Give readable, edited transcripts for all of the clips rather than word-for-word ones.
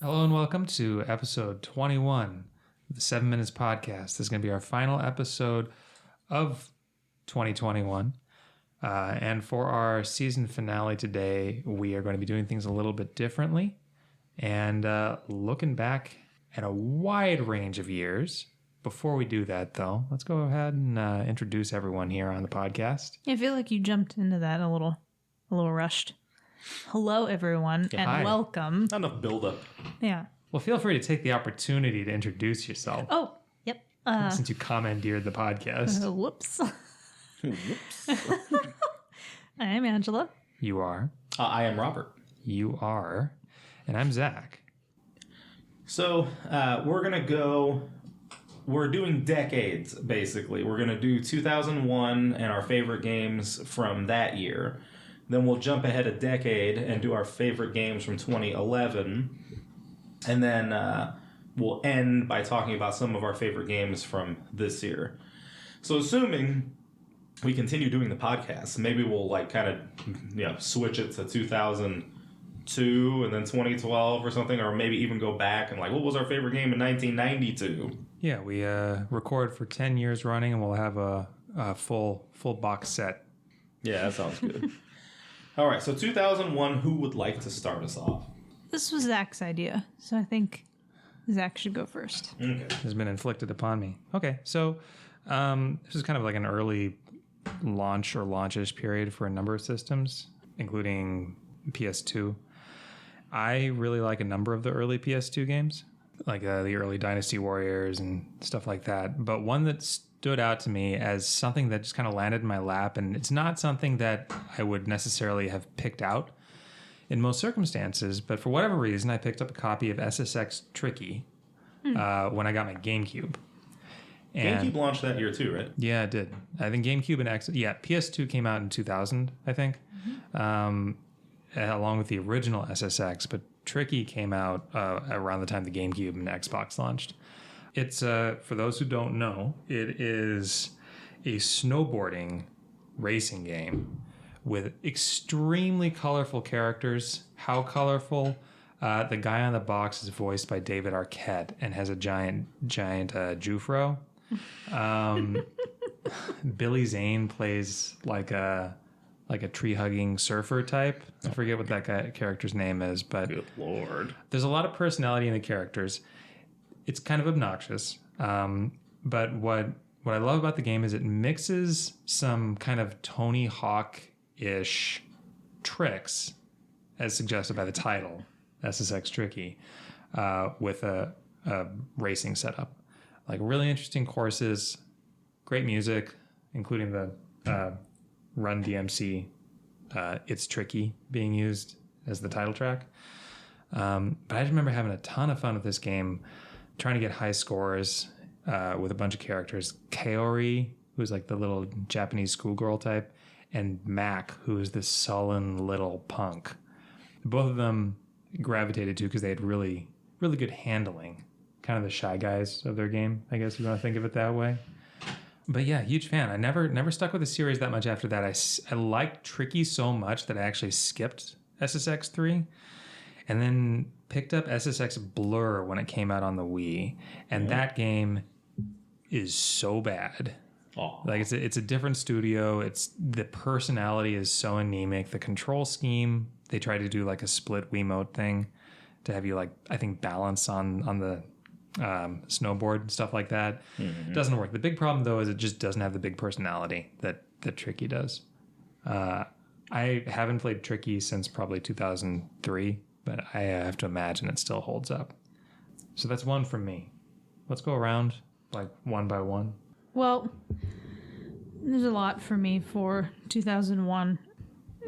Hello and welcome to episode 21 of the 7 Minutes Podcast. This is going to be our final episode of 2021. And for our season finale today, we are going to be doing things a little bit differently and looking back at a wide range of years. Before we do that, though, let's go ahead and introduce everyone here on the podcast. I feel like you jumped into that a little rushed. Hello, everyone, and hi. welcome. Not enough build-up. Yeah. Well, feel free to take the opportunity to introduce yourself. Oh, yep. Since you commandeered the podcast. Whoops. Whoops. I am Angela. You are. I am Robert. You are. And I'm Zach. So we're doing decades, basically. We're going to do 2001 and our favorite games from that year. Then we'll jump ahead a decade and do our favorite games from 2011. And then we'll end by talking about some of our favorite games from this year. So assuming we continue doing the podcast, maybe we'll switch it to 2002 and then 2012 or something, or maybe even go back and what was our favorite game in 1992? Yeah, we record for 10 years running, and we'll have a full box set. Yeah, that sounds good. All right, so 2001, who would like to start us off? This was Zach's idea, so I think Zach should go first. Okay. Has been inflicted upon me. Okay, so this is kind of like an early launch or launch-ish period for a number of systems, including PS2. I really like a number of the early PS2 games, like the early Dynasty Warriors and stuff like that. But one that stood out to me as something that just kind of landed in my lap, and it's not something that I would necessarily have picked out in most circumstances, but for whatever reason, I picked up a copy of SSX Tricky when I got my GameCube. And GameCube launched that year too, right? yeah, it did. I think GameCube and PS2 came out in 2000, I think, along with the original SSX, but Tricky came out around the time the GameCube and Xbox launched. It's, for those who don't know, it is a snowboarding racing game with extremely colorful characters. How colorful? The guy on the box is voiced by David Arquette and has a giant Jufro. Billy Zane plays like a tree-hugging surfer type. I forget what that character's name is, but Good Lord. there's a lot of personality in the characters. It's kind of obnoxious, but what I love about the game is it mixes some kind of Tony Hawk-ish tricks, as suggested by the title, SSX Tricky, with a racing setup. Like really interesting courses, great music, including the Run DMC, It's Tricky being used as the title track. But I just remember having a ton of fun with this game, trying to get high scores with a bunch of characters. Kaori, who's like the little Japanese schoolgirl type, and Mac, who is this sullen little punk. Both of them gravitated to because they had really, really good handling. Kind of the Shy Guys of their game, I guess you want to think of it that way. But yeah, huge fan. I never stuck with the series that much after that. I liked Tricky so much that I actually skipped SSX 3 and then picked up SSX Blur when it came out on the Wii. And that game is so bad. Oh. Like it's a different studio. The personality is so anemic. The control scheme, they try to do like a split Wiimote thing to have you I think balance on the snowboard and stuff like that. It doesn't work. The big problem though is it just doesn't have the big personality that Tricky does. I haven't played Tricky since probably 2003, but I have to imagine it still holds up. So that's one from me. Let's go around one by one. Well, there's a lot for me for 2001.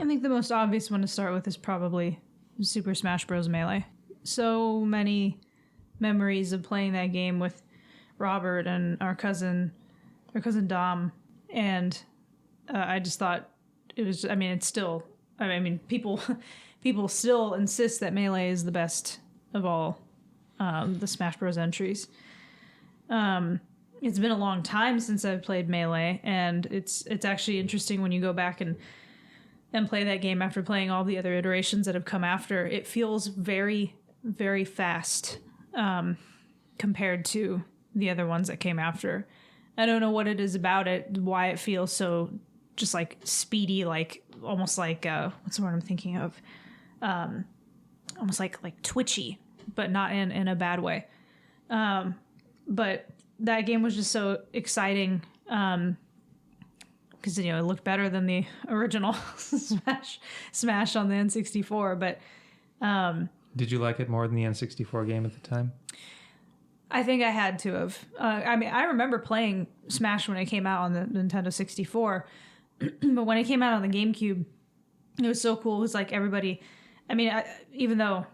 I think the most obvious one to start with is probably Super Smash Bros. Melee. So many memories of playing that game with Robert and our cousin Dom, and I just thought it was. I mean, it's still. I mean, people still insist that Melee is the best of all the Smash Bros. Entries, It's been a long time since I've played Melee, and it's actually interesting when you go back and play that game after playing all the other iterations that have come after. It feels very, very fast compared to the other ones that came after. I don't know what it is about it, why it feels so just like speedy, like almost like what's the word I'm thinking of? Almost like twitchy, but not in a bad way. But that game was just so exciting because it looked better than the original Smash on the N64. But did you like it more than the N64 game at the time? I think I had to have. I mean, I remember playing Smash when it came out on the Nintendo 64, but when it came out on the GameCube, it was so cool. It was like everybody. I mean, even though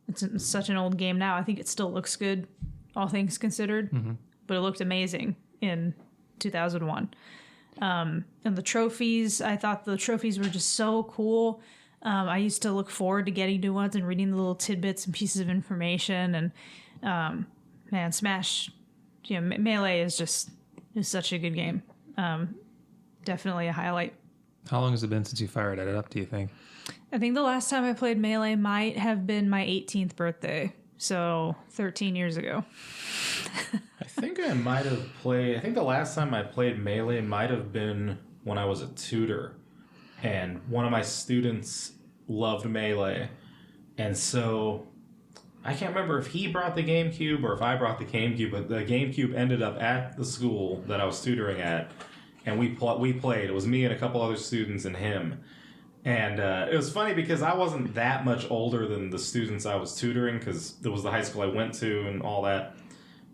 it's such an old game now, I think it still looks good, all things considered. Mm-hmm. But it looked amazing in 2001. And the trophies, I thought the trophies were just so cool. I used to look forward to getting new ones and reading the little tidbits and pieces of information. And man, Smash, Melee is such a good game. Definitely a highlight. How long has it been since you fired it up, do you think? I think the last time I played Melee might have been my 18th birthday. So 13 years ago. I think the last time I played Melee might have been when I was a tutor. And one of my students loved Melee. And so I can't remember if he brought the GameCube or if I brought the GameCube, but the GameCube ended up at the school that I was tutoring at. And we played. It was me and a couple other students and him. And it was funny because I wasn't that much older than the students I was tutoring because it was the high school I went to and all that.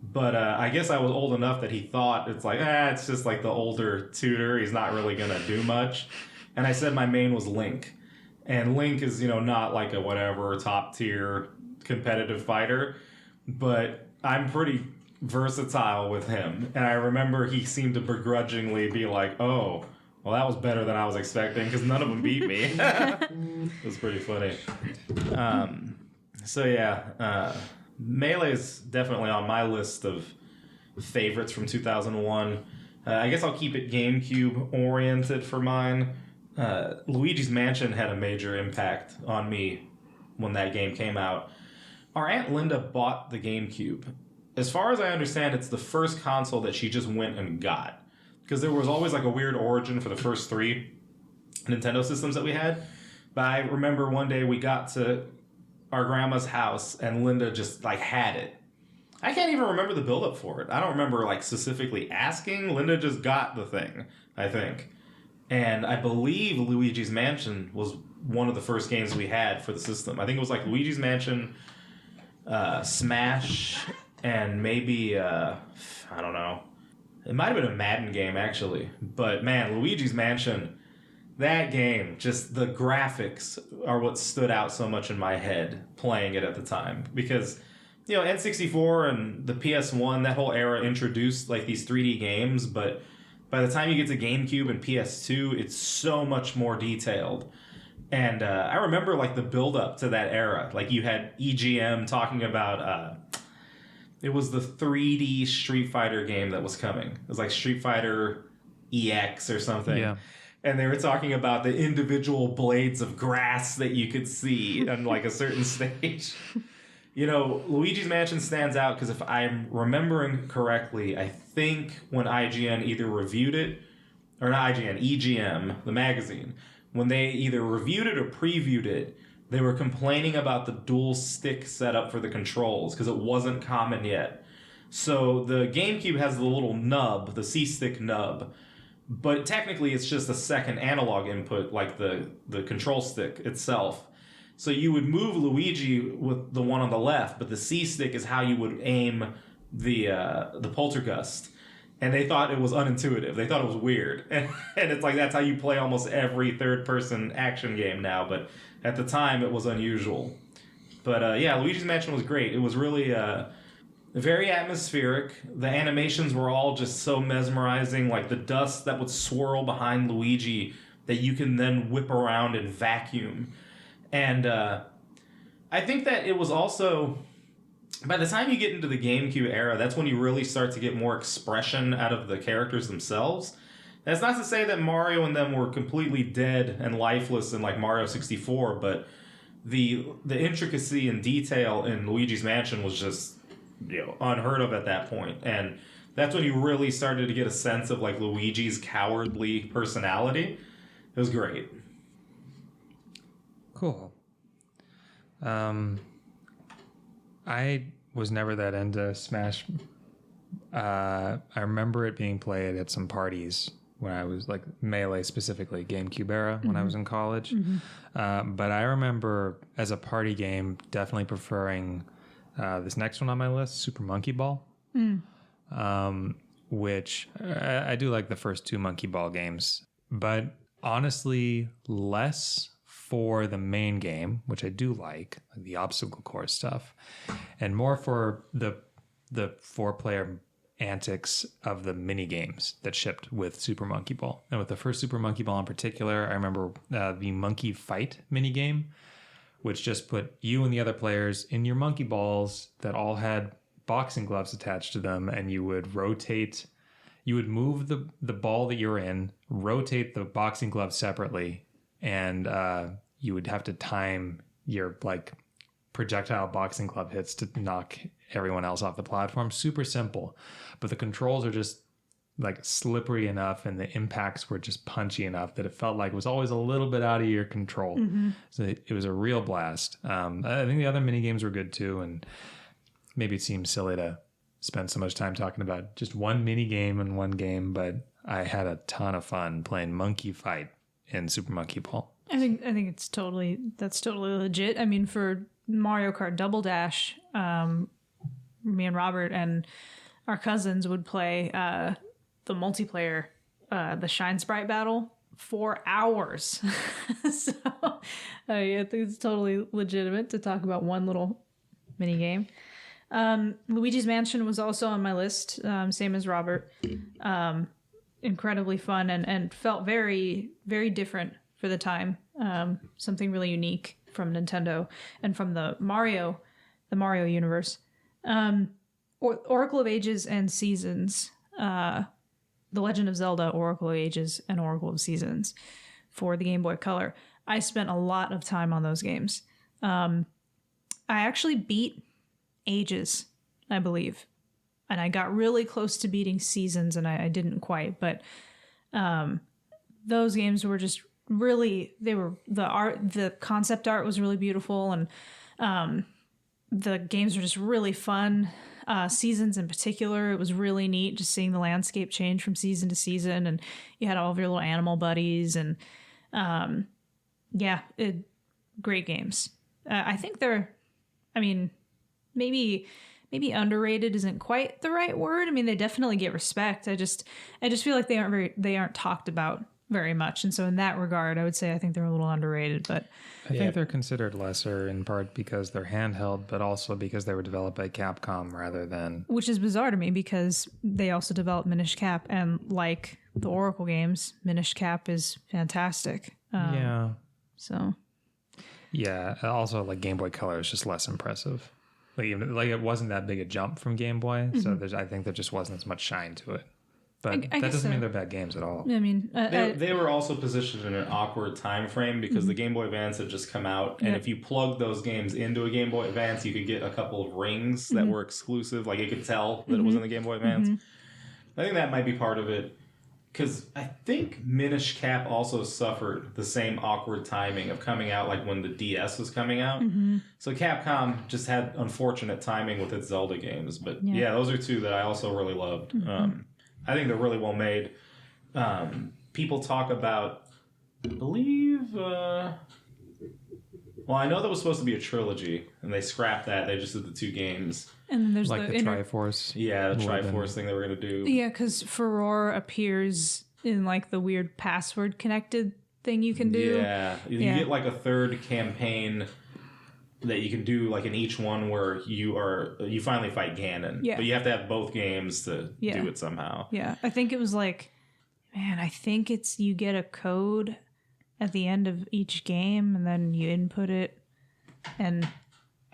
But I guess I was old enough that he thought it's like, it's just like the older tutor. He's not really going to do much. And I said my main was Link. And Link is, not like a whatever top tier competitive fighter. But I'm pretty versatile with him. And I remember he seemed to begrudgingly be like, oh, well, that was better than I was expecting because none of them beat me. It was pretty funny. Melee is definitely on my list of favorites from 2001. I guess I'll keep it GameCube oriented for mine. Luigi's Mansion had a major impact on me when that game came out. Our Aunt Linda bought the GameCube. As far as I understand, it's the first console that she just went and got. Because there was always like a weird origin for the first 3 Nintendo systems that we had. But I remember one day we got to our grandma's house and Linda just like had it. I can't even remember the build-up for it. I don't remember like specifically asking. Linda just got the thing, I think. And I believe Luigi's Mansion was one of the first games we had for the system. I think it was like Luigi's Mansion, Smash, and maybe, I don't know. It might have been a Madden game, actually. But, man, Luigi's Mansion, that game, just the graphics are what stood out so much in my head playing it at the time. Because, N64 and the PS1, that whole era introduced, like, these 3D games. But by the time you get to GameCube and PS2, it's so much more detailed. And I remember, like, the build-up to that era. Like, you had EGM talking about... it was the 3D Street Fighter game that was coming. It was like Street Fighter EX or something. Yeah. And they were talking about the individual blades of grass that you could see on like a certain stage. Luigi's Mansion stands out because if I'm remembering correctly, I think when IGN either reviewed it, or not IGN, EGM, the magazine, when they either reviewed it or previewed it, they were complaining about the dual stick setup for the controls because it wasn't common yet. So the GameCube has the little nub, the C-stick nub, but technically it's just a second analog input like the control stick itself. So you would move Luigi with the one on the left, but the C-stick is how you would aim the poltergust. And they thought it was unintuitive. They thought it was weird. And it's like that's how you play almost every third-person action game now, but at the time, it was unusual. But Luigi's Mansion was great. It was really very atmospheric. The animations were all just so mesmerizing, like the dust that would swirl behind Luigi that you can then whip around and vacuum. And I think that it was also by the time you get into the GameCube era, that's when you really start to get more expression out of the characters themselves. That's not to say that Mario and them were completely dead and lifeless in like Mario 64, but the intricacy and detail in Luigi's Mansion was just unheard of at that point. And that's when you really started to get a sense of like Luigi's cowardly personality. It was great. Cool. I was never that into Smash. I remember it being played at some parties when I was like Melee, specifically GameCube era, when I was in college. But I remember as a party game definitely preferring this next one on my list, Super Monkey Ball, which I do like the first two Monkey Ball games, but honestly less for the main game, which I do like the obstacle course stuff, and more for the 4-player antics of the mini games that shipped with Super Monkey Ball. And with the first Super Monkey Ball in particular, I remember the Monkey Fight mini game, which just put you and the other players in your monkey balls that all had boxing gloves attached to them, and you would rotate. You would move the ball that you're in, rotate the boxing gloves separately, and you would have to time your like projectile boxing glove hits to knock everyone else off the platform. Super simple, but the controls are just like slippery enough, and the impacts were just punchy enough that it felt like it was always a little bit out of your control. So it was a real blast. I think the other mini games were good too, and maybe it seems silly to spend so much time talking about just one mini game and one game, but I had a ton of fun playing Monkey Fight in Super Monkey Ball. I think that's totally legit. I mean, for Mario Kart Double Dash, me and Robert and our cousins would play the multiplayer, the Shine Sprite battle for hours. So I think it's totally legitimate to talk about one little mini game. Luigi's Mansion was also on my list, same as Robert. Incredibly fun and felt very, very different for the time. Something really unique from Nintendo and from the Mario universe. Oracle of Ages and Seasons. The Legend of Zelda, Oracle of Ages, and Oracle of Seasons for the Game Boy Color. I spent a lot of time on those games. I actually beat Ages, I believe. And I got really close to beating Seasons, and I didn't quite. But those games were just really, the concept art was really beautiful, and the games were just really fun. Seasons in particular, it was really neat just seeing the landscape change from season to season, and you had all of your little animal buddies, and great games. I think maybe underrated isn't quite the right word. I mean, they definitely get respect. I just feel like they aren't talked about very much, and so in that regard, I would say I think they're a little underrated. But I think they're considered lesser in part because they're handheld, but also because they were developed by Capcom rather than... Which is bizarre to me because they also developed Minish Cap, and like the Oracle games, Minish Cap is fantastic. So... Yeah, also like Game Boy Color is just less impressive. Like it wasn't that big a jump from Game Boy, so I think there just wasn't as much shine to it. But that doesn't mean they're bad games at all. I mean, they were also positioned in an awkward time frame because the Game Boy Advance had just come out, and if you plugged those games into a Game Boy Advance, you could get a couple of rings that were exclusive. Like you could tell that it was in the Game Boy Advance. I think that might be part of it. Because I think Minish Cap also suffered the same awkward timing of coming out like when the DS was coming out. So Capcom just had unfortunate timing with its Zelda games. But yeah those are two that I also really loved. I think they're really well made. People talk about, I believe... well, I know that was supposed to be a trilogy, and they scrapped that. They just did the two games. And then there's like the Triforce. Yeah, the Triforce thing they were going to do. Yeah, because Furore appears in like the weird password connected thing you can do. Yeah, you get like a third campaign that you can do like in each one where you finally fight Ganon. Yeah. But you have to have both games to do it somehow. Yeah, I think it was like, I think it's you get a code at the end of each game, and then you input it, and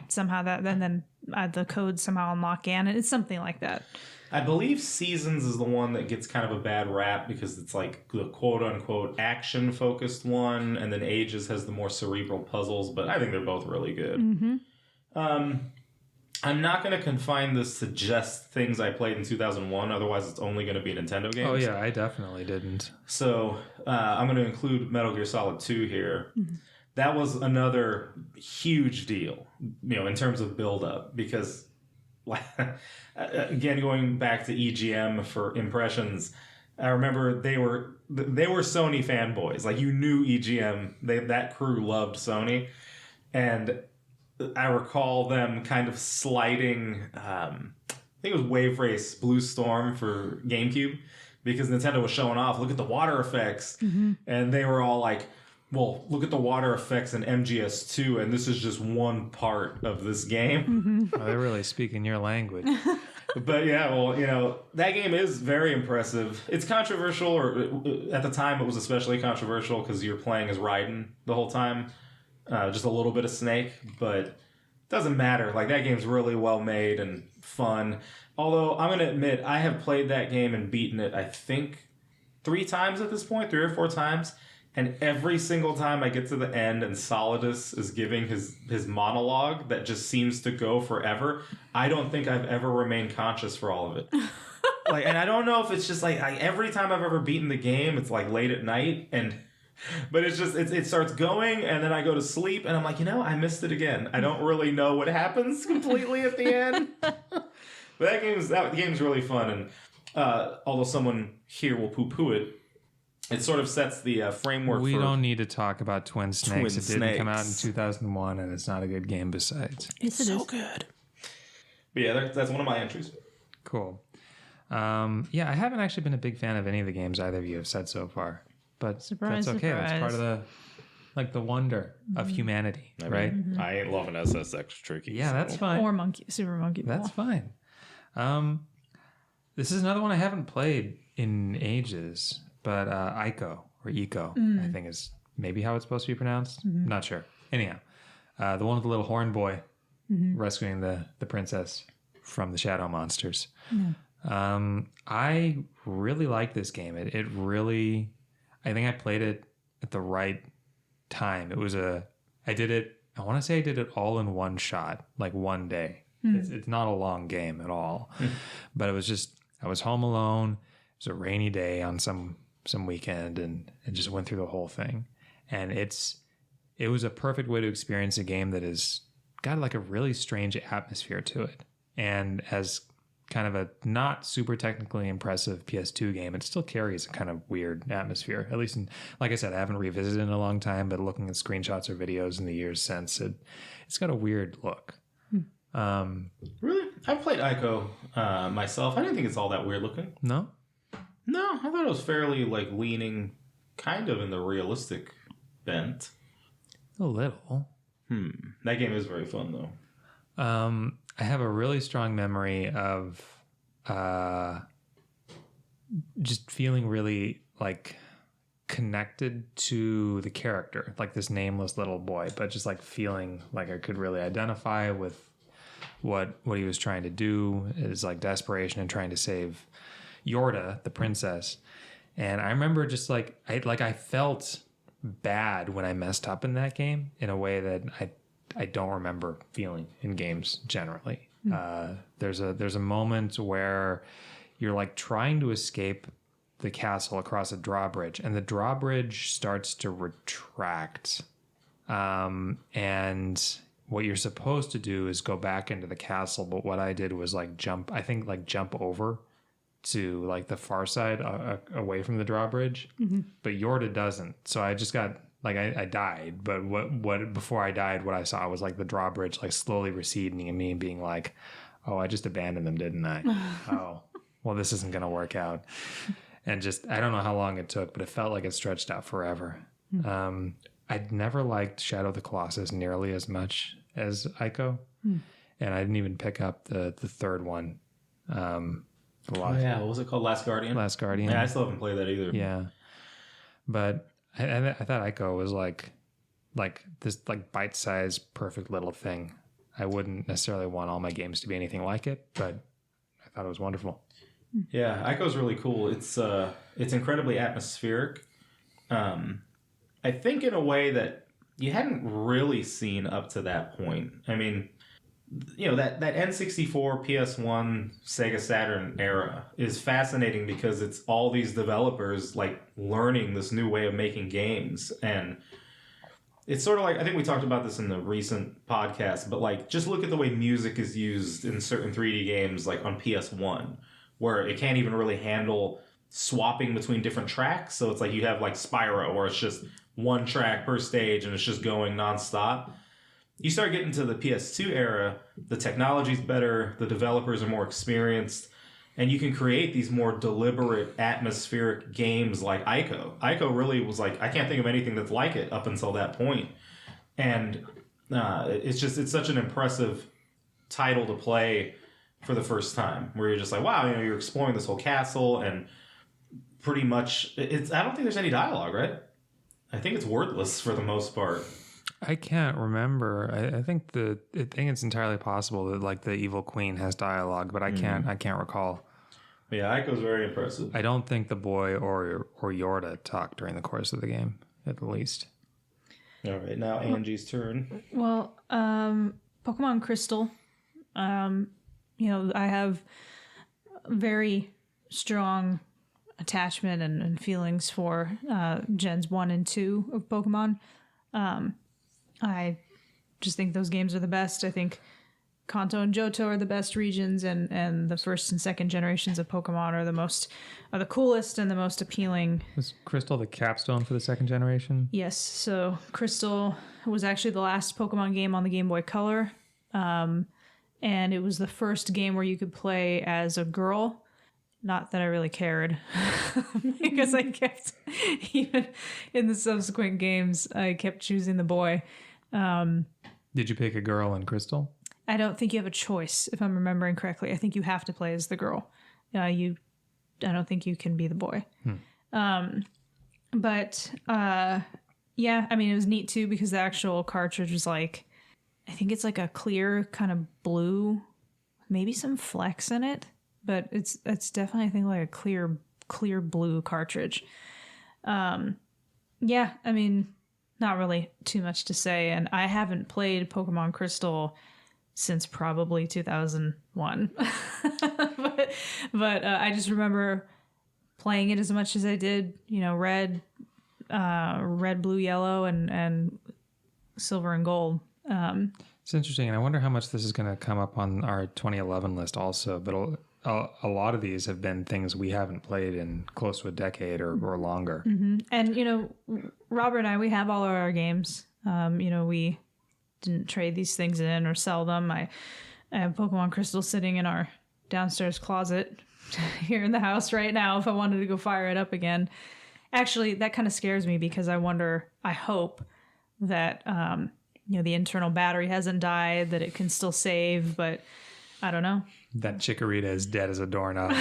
somehow then the code somehow unlock Ganon. It's something like that. I believe Seasons is the one that gets kind of a bad rap because it's like the quote-unquote action-focused one, and then Ages has the more cerebral puzzles, but I think they're both really good. I'm not going to confine this to just things I played in 2001, otherwise it's only going to be Nintendo games. Oh, yeah, I definitely didn't. So I'm going to include Metal Gear Solid 2 here. That was another huge deal, in terms of build-up, because... Again, going back to EGM for impressions, I remember they were Sony fanboys. Like, you knew EGM, that crew loved Sony, and I recall them kind of slighting. I think it was Wave Race Blue Storm for GameCube, because Nintendo was showing off. Look at the water effects, and they were all like, well, look at the water effects in MGS2, and this is just one part of this game. Oh, they're really speaking your language. But yeah, well, that game is very impressive. It's controversial, or at the time it was especially controversial because you're playing as Raiden the whole time. Just a little bit of Snake, but it doesn't matter. Like, that game's really well made and fun. Although, I'm going to admit, I have played that game and beaten it, I think, 3 times at this point, 3 or 4 times. And every single time I get to the end and Solidus is giving his monologue that just seems to go forever, I don't think I've ever remained conscious for all of it. And I don't know if it's just like every time I've ever beaten the game, it's like late at night, but it's just it starts going, and then I go to sleep, and I'm like, I missed it again. I don't really know what happens completely at the end. But that game's really fun, and although someone here will poo-poo it, it sort of sets the framework. We for don't need to talk about Twin Snakes. It didn't come out in 2001, and it's not a good game besides. It's so good. But yeah, that's one of my entries. Cool. Yeah, I haven't actually been a big fan of any of the games either of you have said so far. But Surprise, that's okay. surprise. That's part of the wonder of humanity, right? I ain't loving SSX Tricky. Yeah, that's fine. Or Super Monkey Ball. That's fine. This is another one I haven't played in ages. But Ico, or Eco, I think is maybe how it's supposed to be pronounced. Not sure. Anyhow, the one with the little horn boy rescuing the princess from the shadow monsters. I really like this game. It really, I think I played it at the right time. I want to say I did it all in one shot, like one day. It's not a long game at all. But it was just, I was home alone. It was a rainy day on some weekend, and just went through the whole thing. And it was a perfect way to experience a game that has got like a really strange atmosphere to it. And as kind of a not super technically impressive PS2 game, it still carries a kind of weird atmosphere. At least, like I said, I haven't revisited in a long time, but looking at screenshots or videos in the years since, it's got a weird look. Really? I've played Ico myself. I didn't think it's all that weird looking. No? No, I thought it was fairly leaning kind of in the realistic bent. A little. That game is very fun though. I have a really strong memory of just feeling really connected to the character, like this nameless little boy, but just feeling like I could really identify with what he was trying to do, his desperation and trying to save Yorda, the princess. And I remember just I felt bad when I messed up in that game in a way that I don't remember feeling in games generally. There's a moment where you're trying to escape the castle across a drawbridge, and the drawbridge starts to retract. And what you're supposed to do is go back into the castle, but what I did was jump over to the far side away from the drawbridge. But Yorda doesn't. So I just got I died, but what before I died, what I saw was the drawbridge slowly receding and me being oh, I just abandoned them, didn't I? Oh, well, this isn't going to work out. And just, I don't know how long it took, but it felt like it stretched out forever. I'd never liked Shadow of the Colossus nearly as much as Ico. And I didn't even pick up the third one. What was it called? Last Guardian? Last Guardian. Yeah, I still haven't played that either. Yeah. But I thought Ico was this bite-sized perfect little thing. I wouldn't necessarily want all my games to be anything like it, but I thought it was wonderful. Yeah, Ico's really cool. It's incredibly atmospheric. I think in a way that you hadn't really seen up to that point. I mean, that N64, PS1, Sega Saturn era is fascinating because it's all these developers like learning this new way of making games. And it's sort of like, I think we talked about this in the recent podcast, but like just look at the way music is used in certain 3D games like on PS1, where it can't even really handle swapping between different tracks. So it's like you have like Spyro, where it's just one track per stage and it's just going nonstop. You start getting to the PS2 era, the technology's better, the developers are more experienced, and you can create these more deliberate, atmospheric games like Ico. Ico really was like, I can't think of anything that's like it up until that point. And it's such an impressive title to play for the first time, where you're just like, wow, you're exploring this whole castle, and pretty much, I don't think there's any dialogue, right? I think it's wordless for the most part. I can't remember. I think it's entirely possible that like the evil queen has dialogue, but I can't recall. Yeah, Ico's very impressive. I don't think the boy or Yorda talk during the course of the game, at the least. All right, now Angie's turn. Well, Pokemon Crystal. I have very strong attachment and feelings for Gens 1 and 2 of Pokemon. I just think those games are the best. I think Kanto and Johto are the best regions, and the first and second generations of Pokemon are the coolest and the most appealing. Was Crystal the capstone for the second generation? Yes, so Crystal was actually the last Pokemon game on the Game Boy Color, and it was the first game where you could play as a girl. Not that I really cared, because I kept, even in the subsequent games, I kept choosing the boy. Did you pick a girl in Crystal? I don't think you have a choice, if I'm remembering correctly. I think you have to play as the girl. I don't think you can be the boy. But yeah, I mean, it was neat too, because the actual cartridge was like, I think it's like a clear kind of blue, maybe some flecks in it, but it's definitely, I think, like a clear blue cartridge. Yeah, I mean, not really too much to say, and I haven't played Pokemon Crystal since probably 2001. but I just remember playing it as much as I did, red, blue, yellow, and silver and gold. It's interesting, and I wonder how much this is going to come up on our 2011 list also, but a lot of these have been things we haven't played in close to a decade or longer. Mm-hmm. And, Robert and I, we have all of our games. We didn't trade these things in or sell them. I have Pokemon Crystal sitting in our downstairs closet here in the house right now if I wanted to go fire it up again. Actually, that kind of scares me, because I hope that, the internal battery hasn't died, that it can still save, but I don't know. That Chikorita is dead as a doorknob.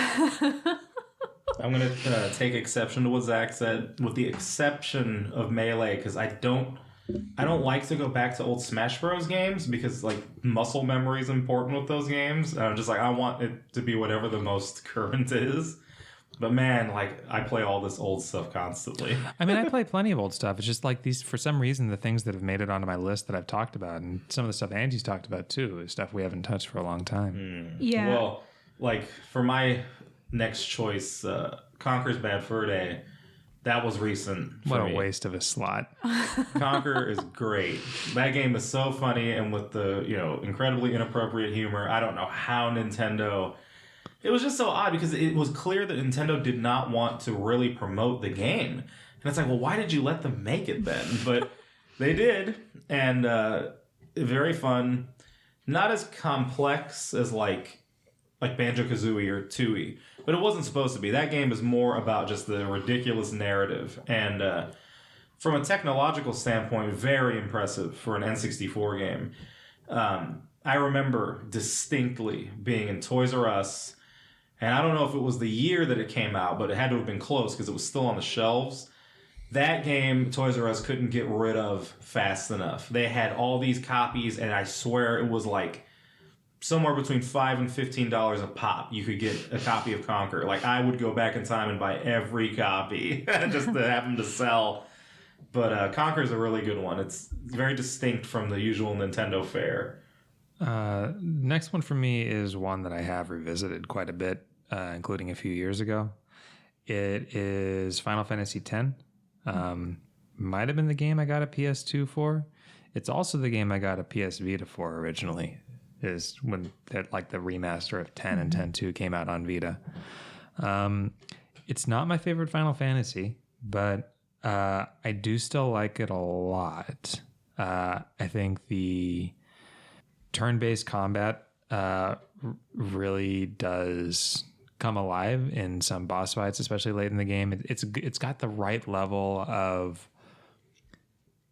I'm going to take exception to what Zach said, with the exception of Melee, because I don't like to go back to old Smash Bros. Games, because like muscle memory is important with those games. I'm just like, I want it to be whatever the most current is. But man, like, I play all this old stuff constantly. I mean, I play plenty of old stuff. It's just like these, for some reason, the things that have made it onto my list that I've talked about, and some of the stuff Angie's talked about too, is stuff we haven't touched for a long time. Yeah. Well, like, for my next choice, Conker's Bad Fur Day, that was recent for What a me. waste of a slot. Conker is great. That game is so funny, and with the, incredibly inappropriate humor. I don't know how Nintendo... It was just so odd, because it was clear that Nintendo did not want to really promote the game. And it's like, well, why did you let them make it then? But they did, and very fun. Not as complex as like Banjo-Kazooie or Tooie, but it wasn't supposed to be. That game is more about just the ridiculous narrative. And from a technological standpoint, very impressive for an N64 game. I remember distinctly being in Toys R Us, and I don't know if it was the year that it came out, but it had to have been close because it was still on the shelves. That game, Toys R Us couldn't get rid of fast enough. They had all these copies, and I swear it was like somewhere between $5 and $15 a pop. You could get a copy of Conquer. Like, I would go back in time and buy every copy just to have them to sell. But Conquer is a really good one. It's very distinct from the usual Nintendo fare. Next one for me is one that I have revisited quite a bit, including a few years ago. It is Final Fantasy X. Might have been the game I got a PS2 for. It's also the game I got a PS Vita for originally. Is when that like the remaster of 10 and 10-2 came out on Vita. It's not my favorite Final Fantasy, but I do still like it a lot. I think the turn-based combat really does come alive in some boss fights, especially late in the game. It's got the right level of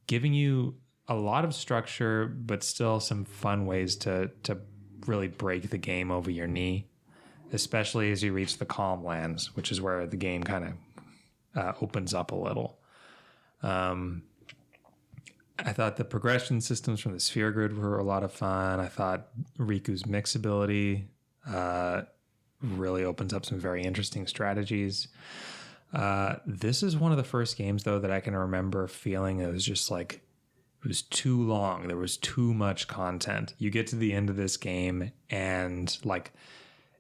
giving you a lot of structure, but still some fun ways to really break the game over your knee, especially as you reach the Calm Lands, which is where the game kind of opens up a little. I thought the progression systems from the Sphere Grid were a lot of fun. I thought Riku's mix ability really opens up some very interesting strategies. This is one of the first games, though, that I can remember feeling it was just like, it was too long. There was too much content. You get to the end of this game and like,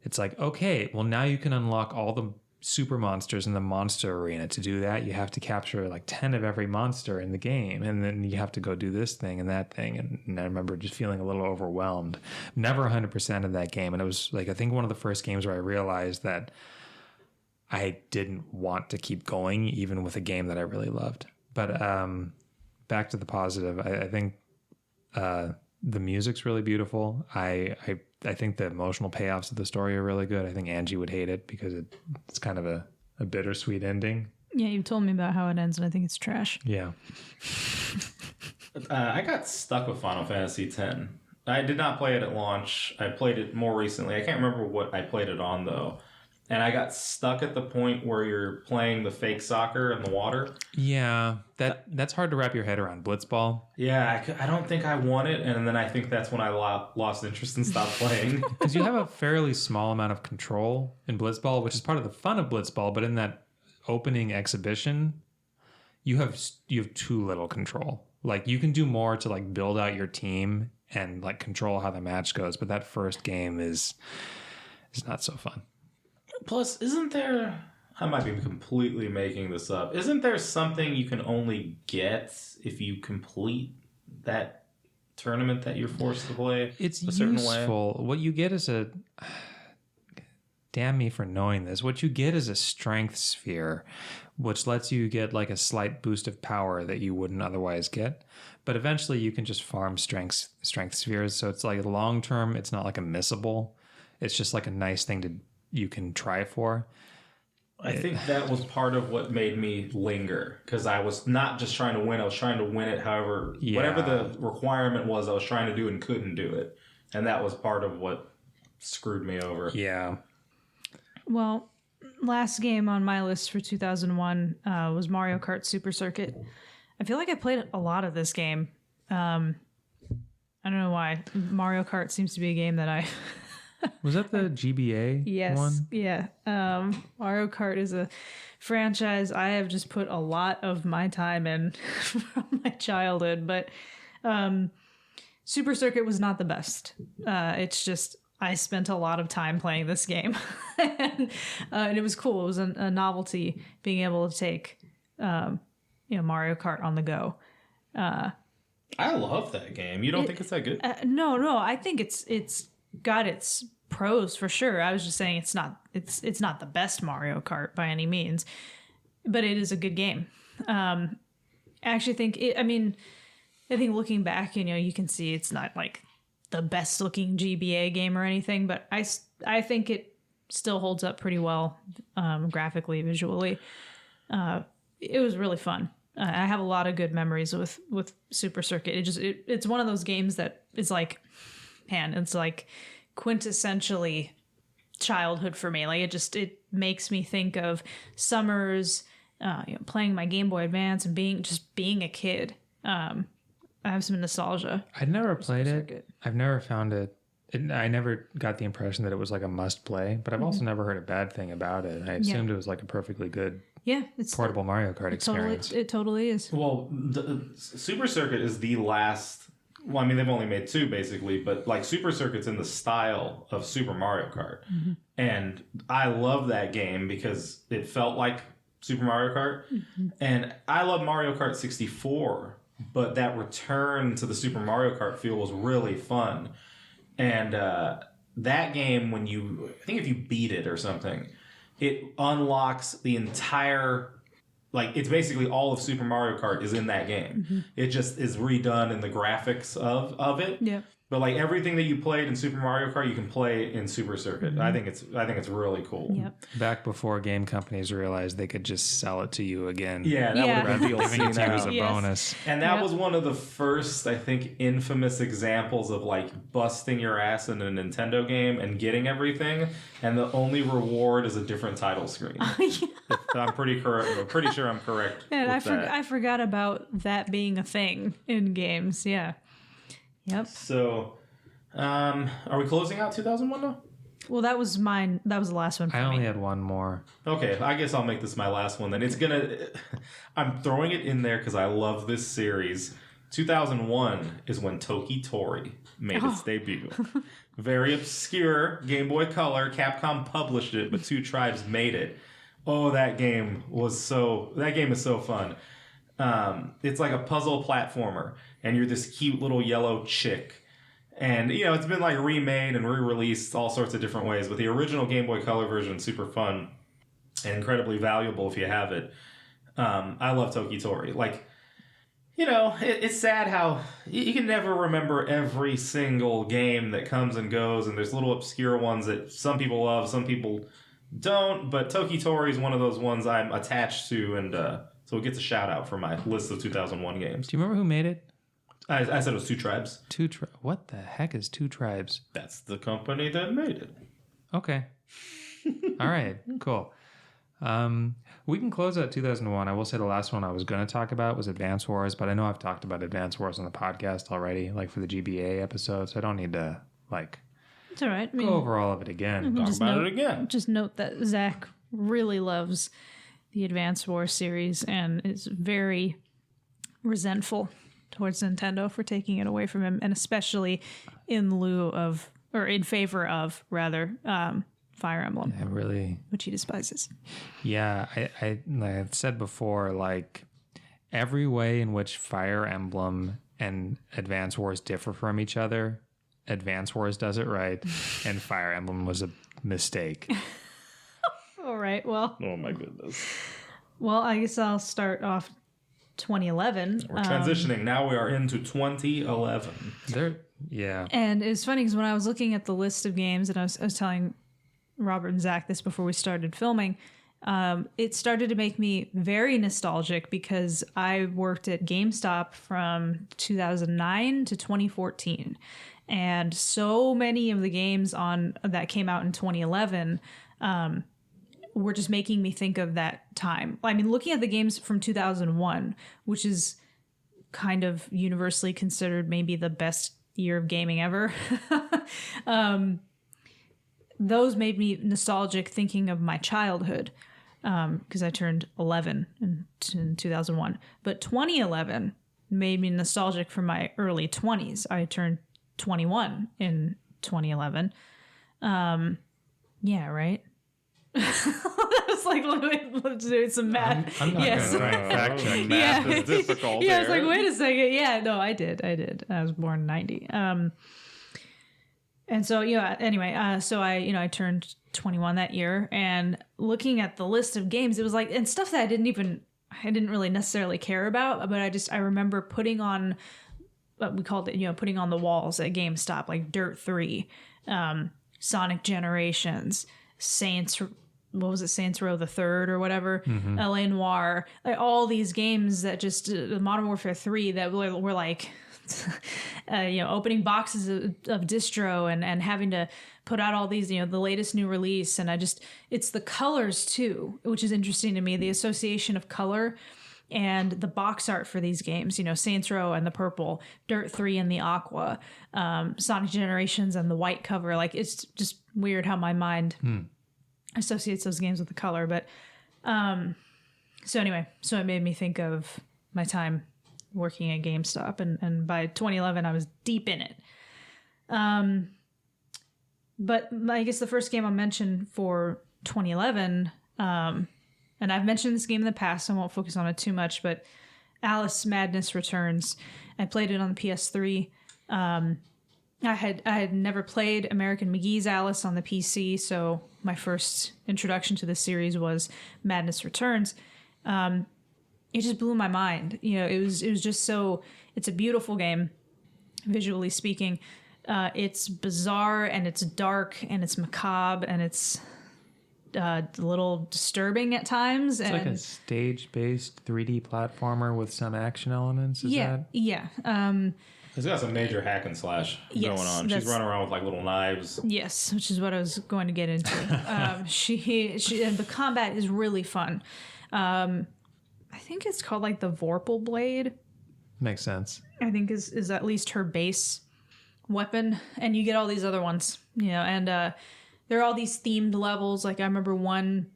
it's like, okay, well now you can unlock all the super monsters in the monster arena. To do that, you have to capture like 10 of every monster in the game. And then you have to go do this thing and that thing. And I remember just feeling a little overwhelmed. Never 100% of that game. And it was like, I think one of the first games where I realized that I didn't want to keep going, even with a game that I really loved. But back to the positive, I think the music's really beautiful. I think the emotional payoffs of the story are really good. I think Angie would hate it because it's kind of a bittersweet ending. Yeah, you told me about how it ends, and I think it's trash. Yeah. I got stuck with Final Fantasy X. I did not play it at launch. I played it more recently. I can't remember what I played it on, though. And I got stuck at the point where you're playing the fake soccer in the water. Yeah, that's hard to wrap your head around. Blitzball. Yeah, I don't think I won it, and then I think that's when I lost interest and stopped playing. Because you have a fairly small amount of control in Blitzball, which is part of the fun of Blitzball. But in that opening exhibition, you have too little control. Like, you can do more to like build out your team and like control how the match goes. But that first game is not so fun. Plus, isn't there... I might be completely making this up. Isn't there something you can only get if you complete that tournament that you're forced to play? It's a certain useful. way? What you get is a... Damn me for knowing this. What you get is a strength sphere, which lets you get like a slight boost of power that you wouldn't otherwise get. But eventually you can just farm strength spheres. So it's like long term, it's not like a missable. It's just like a nice thing you can try for. I think that was part of what made me linger, because I was not just trying to win. I was trying to win it however, whatever the requirement was, I was trying to do and couldn't do it. And that was part of what screwed me over. Yeah. Well, last game on my list for 2001 was Mario Kart Super Circuit. I feel like I played a lot of this game. I don't know why. Mario Kart seems to be a game that I... Was that the GBA one? Yeah. Mario Kart is a franchise I have just put a lot of my time in from my childhood, but Super Circuit was not the best. It's just I spent a lot of time playing this game, and it was cool. It was a novelty being able to take Mario Kart on the go. I love that game. You don't think it's that good? No. I think it's got its pros for sure. I was just saying it's not the best Mario Kart by any means, but it is a good game. I actually think I think looking back, you can see it's not like the best looking GBA game or anything, but I think it still holds up pretty well graphically, visually. It was really fun. I have a lot of good memories with Super Circuit. It's one of those games that is like, man, it's like quintessentially childhood for me. Like it makes me think of summers playing my Game Boy Advance and being a kid. I have some nostalgia. I'd never played it. I've never found it. I never got the impression that it was like a must play, but I've also never heard a bad thing about it. I assumed it was like a perfectly good it's portable Mario Kart experience. It totally is. Well, Super Circuit is the last. Well, I mean, they've only made 2 basically, but like Super Circuit's in the style of Super Mario Kart. And I love that game because it felt like Super Mario Kart. And I love Mario Kart 64, but that return to the Super Mario Kart feel was really fun. And that game, I think if you beat it or something, it unlocks the entire. Like, it's basically all of Super Mario Kart is in that game. It just is redone in the graphics of it. Yeah. But like everything that you played in Super Mario Kart, you can play in Super Circuit. I think it's really cool. Yep. Back before game companies realized they could just sell it to you again. Yeah, that would have been Giving it to you as a Yes. bonus. And that was one of the first, I think, infamous examples of like busting your ass in a Nintendo game and getting everything, and the only reward is a different title screen. I'm pretty sure I'm correct. And with that. I forgot about that being a thing in games. Yeah. Yep. So, are we closing out 2001 now? Well, that was mine. That was the last one for I only me. had one more. Okay, I guess I'll make this my last one then. I'm throwing it in there because I love this series. 2001 is when Toki Tori made its debut. Very obscure Game Boy Color. Capcom published it, but 2 Tribes made it. Oh, that game is so fun. It's like a puzzle platformer, and you're this cute little yellow chick. And, it's been like remade and re-released all sorts of different ways, but the original Game Boy Color version is super fun and incredibly valuable if you have it. I love Toki Tori. Like, it's sad how you can never remember every single game that comes and goes, and there's little obscure ones that some people love, some people don't, but Toki Tori is one of those ones I'm attached to, and so it gets a shout out for my list of 2001 games. Do you remember who made it? I said it was 2 Tribes. What the heck is 2 Tribes? That's the company that made it. Okay. All right. Cool. We can close out 2001. I will say the last one I was going to talk about was Advance Wars, but I know I've talked about Advance Wars on the podcast already, like for the GBA episode, so I don't need to It's all right. I mean, go over all of it again. Talk about it again. Just note that Zach really loves the Advance Wars series and is very resentful towards Nintendo for taking it away from him, and especially in favor of Fire Emblem, which he despises. Yeah, I've said before, like every way in which Fire Emblem and Advance Wars differ from each other, Advance Wars does it right, and Fire Emblem was a mistake. All right, well. Oh my goodness. Well, I guess I'll start off 2011. We're transitioning. Now we are into 2011. Yeah. And it's funny because when I was looking at the list of games, and I was telling Robert and Zach this before we started filming, it started to make me very nostalgic because I worked at GameStop from 2009 to 2014. And so many of the games that came out in 2011 were just making me think of that time. I mean, looking at the games from 2001, which is kind of universally considered maybe the best year of gaming ever, those made me nostalgic thinking of my childhood because I turned 11 in 2001. But 2011 made me nostalgic for my early 20s. I turned 21 in 2011. Yeah, right? I was like, let's do some math. I'm not going to fact check. Math is difficult. Yeah, I was like, wait a second. Yeah, no, I did. I was born in 90. And so, anyway, so I turned 21 that year, and looking at the list of games, it was like, and stuff that I didn't really necessarily care about, but I remember putting on what we called it, putting on the walls at GameStop, like Dirt 3, Sonic Generations, Saints Row the Third or whatever, LA Noire, like all these games that just Modern Warfare 3 that were like opening boxes of distro and having to put out all these, the latest new release. And it's the colors too, which is interesting to me, the association of color and the box art for these games, Saints Row and the purple, Dirt 3 and the aqua, Sonic Generations and the white cover. Like, it's just weird how my mind associates those games with the color. But so it made me think of my time working at GameStop, and by 2011 I was deep in it. But I guess the first game I'll mention for 2011, and I've mentioned this game in the past, so I won't focus on it too much, but Alice Madness Returns. I played it on the PS3. I had never played American McGee's Alice on the PC, so my first introduction to this series was Madness Returns. It just blew my mind. It was just so. It's a beautiful game, visually speaking. It's bizarre and it's dark and it's macabre and it's a little disturbing at times. It's like a stage-based 3D platformer with some action elements. Yeah. It's got some major hack and slash going on. She's running around with like little knives. Yes, which is what I was going to get into. She and the combat is really fun. I think it's called like the Vorpal Blade. Makes sense. I think is at least her base weapon, and you get all these other ones, and there are all these themed levels. Like I remember one,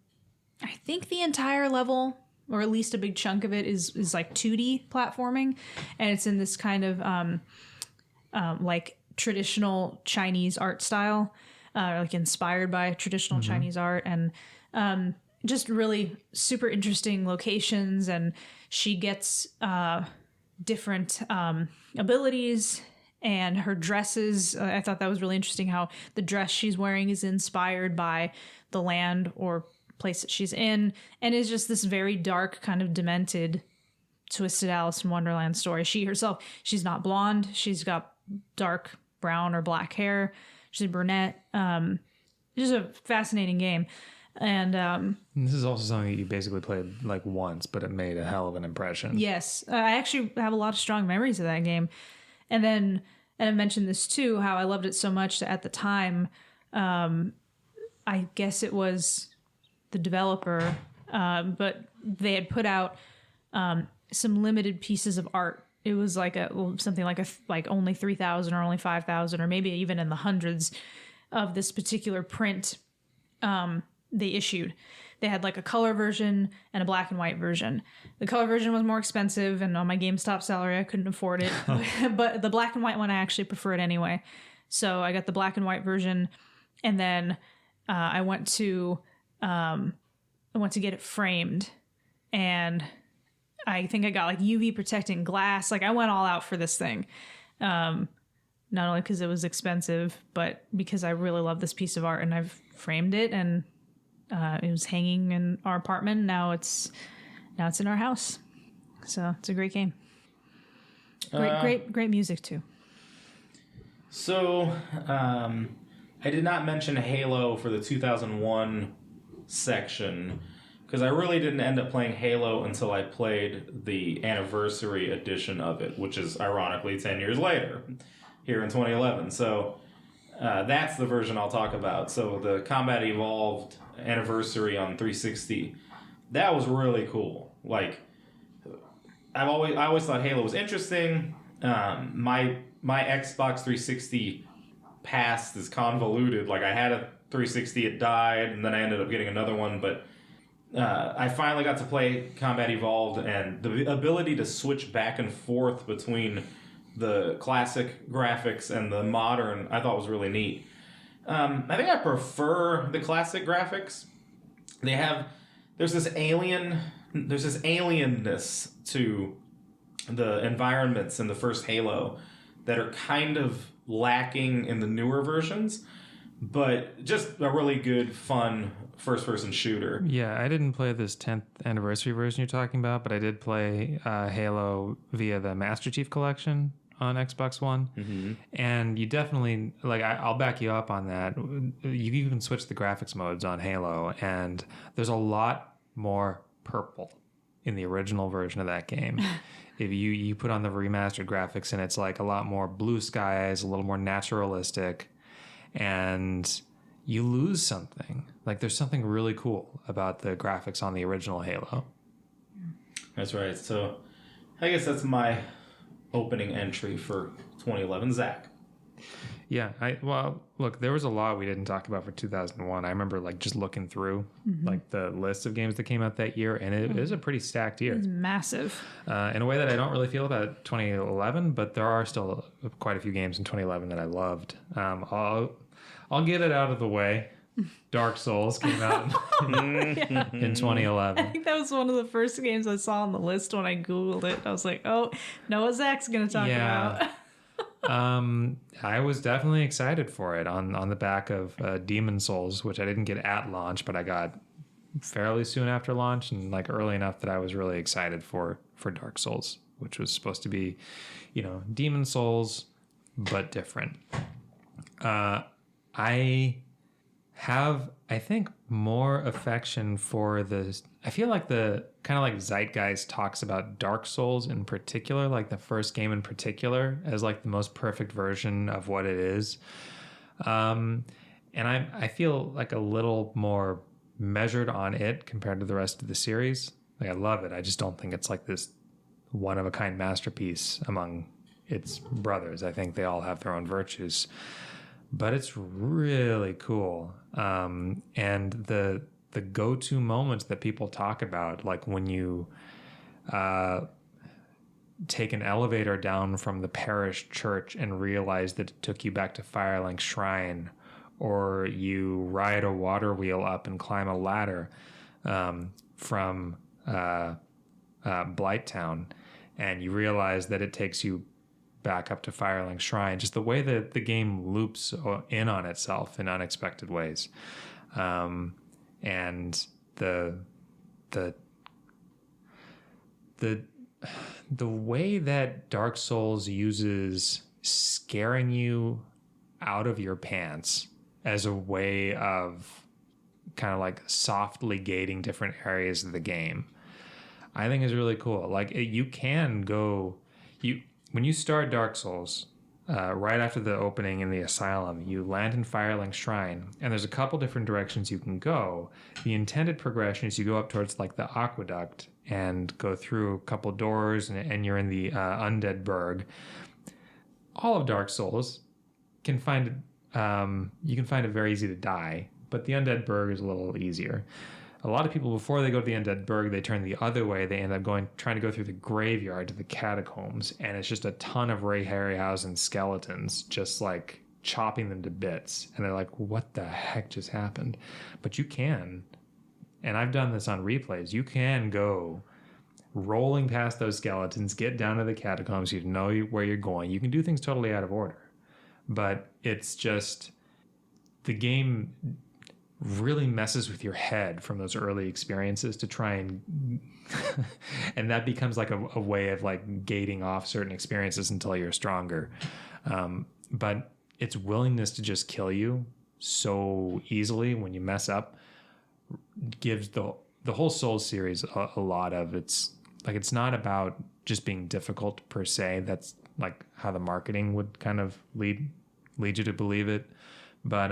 I think the entire level, or at least a big chunk of it, is like 2D platforming, and it's in this kind of like traditional Chinese art style, like inspired by traditional Chinese art, and just really super interesting locations. And she gets different abilities, and her dresses, I thought that was really interesting how the dress she's wearing is inspired by the land or place that she's in, and is just this very dark, kind of demented, twisted Alice in Wonderland story. She herself, she's not blonde. She's got dark brown or black hair. She's a brunette. Just a fascinating game. And this is also something that you basically played like once, but it made a hell of an impression. Yes. I actually have a lot of strong memories of that game. And I mentioned this too, how I loved it so much that at the time, I guess it was the developer, but they had put out some limited pieces of art. It was like something like only 3,000 or only 5,000 or maybe even in the hundreds of this particular print they issued. They had like a color version and a black and white version. The color version was more expensive, and on my GameStop salary, I couldn't afford it. But the black and white one, I actually preferred anyway. So I got the black and white version, and then I went to get it framed, and I think I got like UV protecting glass. Like I went all out for this thing. Not only because it was expensive, but because I really love this piece of art, and I've framed it, and it was hanging in our apartment. Now it's in our house. So it's a great game. Great music too. So I did not mention Halo for the 2001 section because I really didn't end up playing Halo until I played the anniversary edition of it, which is ironically 10 years later here in 2011. So that's the version I'll talk about. So the Combat Evolved anniversary on 360, that was really cool. Like I always thought Halo was interesting. My Xbox 360 past is convoluted. Like I had a 360, it died, and then I ended up getting another one. But I finally got to play Combat Evolved, and the ability to switch back and forth between the classic graphics and the modern, I thought was really neat. I think I prefer the classic graphics. There's this alienness to the environments in the first Halo that are kind of lacking in the newer versions, but just a really good, fun first-person shooter. Yeah, I didn't play this 10th anniversary version you're talking about, but I did play Halo via the Master Chief Collection on Xbox One. Mm-hmm. And you definitely, like, I'll back you up on that. You can switch the graphics modes on Halo, and there's a lot more purple in the original version of that game. If you put on the remastered graphics and it's like a lot more blue skies, a little more naturalistic, and you lose something. Like there's something really cool about the graphics on the original Halo. That's right. So I guess that's my opening entry for 2011. Zach. Yeah, well, look, there was a lot we didn't talk about for 2001. I remember like just looking through like the list of games that came out that year, and it is a pretty stacked year. It's massive. In a way that I don't really feel about 2011, but there are still quite a few games in 2011 that I loved. I'll get it out of the way. Dark Souls came out in 2011. I think that was one of the first games I saw on the list when I Googled it. I was like, oh, know what Zach's going to talk about. I was definitely excited for it on the back of Demon Souls, which I didn't get at launch, but I got fairly soon after launch, and like early enough that I was really excited for Dark Souls, which was supposed to be, Demon Souls, but different. I have, I think, more affection for I feel like the kind of like zeitgeist talks about Dark Souls in particular, like the first game in particular, as like the most perfect version of what it is. And I feel like a little more measured on it compared to the rest of the series. Like I love it. I just don't think it's like this one of a kind masterpiece among its brothers. I think they all have their own virtues. But it's really cool. And the go-to moments that people talk about, like when you take an elevator down from the parish church and realize that it took you back to Firelink Shrine, or you ride a water wheel up and climb a ladder from Blighttown, and you realize that it takes you back up to Firelink Shrine. Just the way that the game loops in on itself in unexpected ways, and the way that Dark Souls uses scaring you out of your pants as a way of kind of like softly gating different areas of the game, I think is really cool. Like you can go, when you start Dark Souls, right after the opening in the Asylum, you land in Firelink Shrine, and there's a couple different directions you can go. The intended progression is you go up towards like the Aqueduct and go through a couple doors, and you're in the Undead Burg. All of Dark Souls you can find it very easy to die, but the Undead Burg is a little easier. A lot of people, before they go to the Undead Burg, they turn the other way. They end up trying to go through the graveyard to the catacombs, and it's just a ton of Ray Harryhausen skeletons, just like chopping them to bits. And they're like, what the heck just happened? But you can, and I've done this on replays, you can go rolling past those skeletons, get down to the catacombs, you know where you're going. You can do things totally out of order. But it's just, the game really messes with your head from those early experiences to try and and that becomes like a way of like gating off certain experiences until you're stronger. But its willingness to just kill you so easily when you mess up gives the whole Souls series a lot of, it's not about just being difficult per se. That's like how the marketing would kind of lead you to believe it. But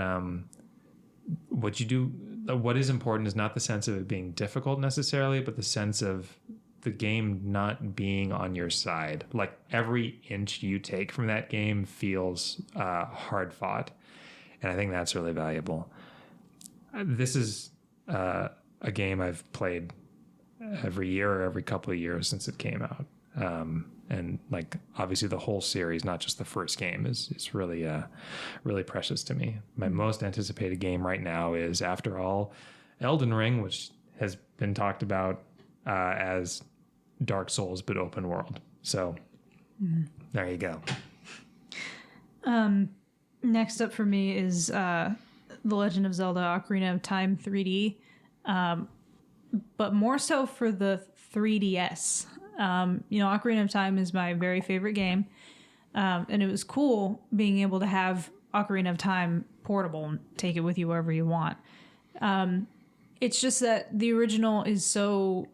what is important is not the sense of it being difficult necessarily, but the sense of the game not being on your side. Like every inch you take from that game feels hard fought, and I think that's really valuable. This is a game I've played every year or every couple of years since it came out, and like obviously the whole series, not just the first game, is really really precious to me. My most anticipated game right now is, after all, Elden Ring, which has been talked about as Dark Souls but open world. So there you go. Next up for me is The Legend of Zelda Ocarina of Time 3D, but more so for the 3DS. Ocarina of Time is my very favorite game, and it was cool being able to have Ocarina of Time portable and take it with you wherever you want. It's just that the original is so,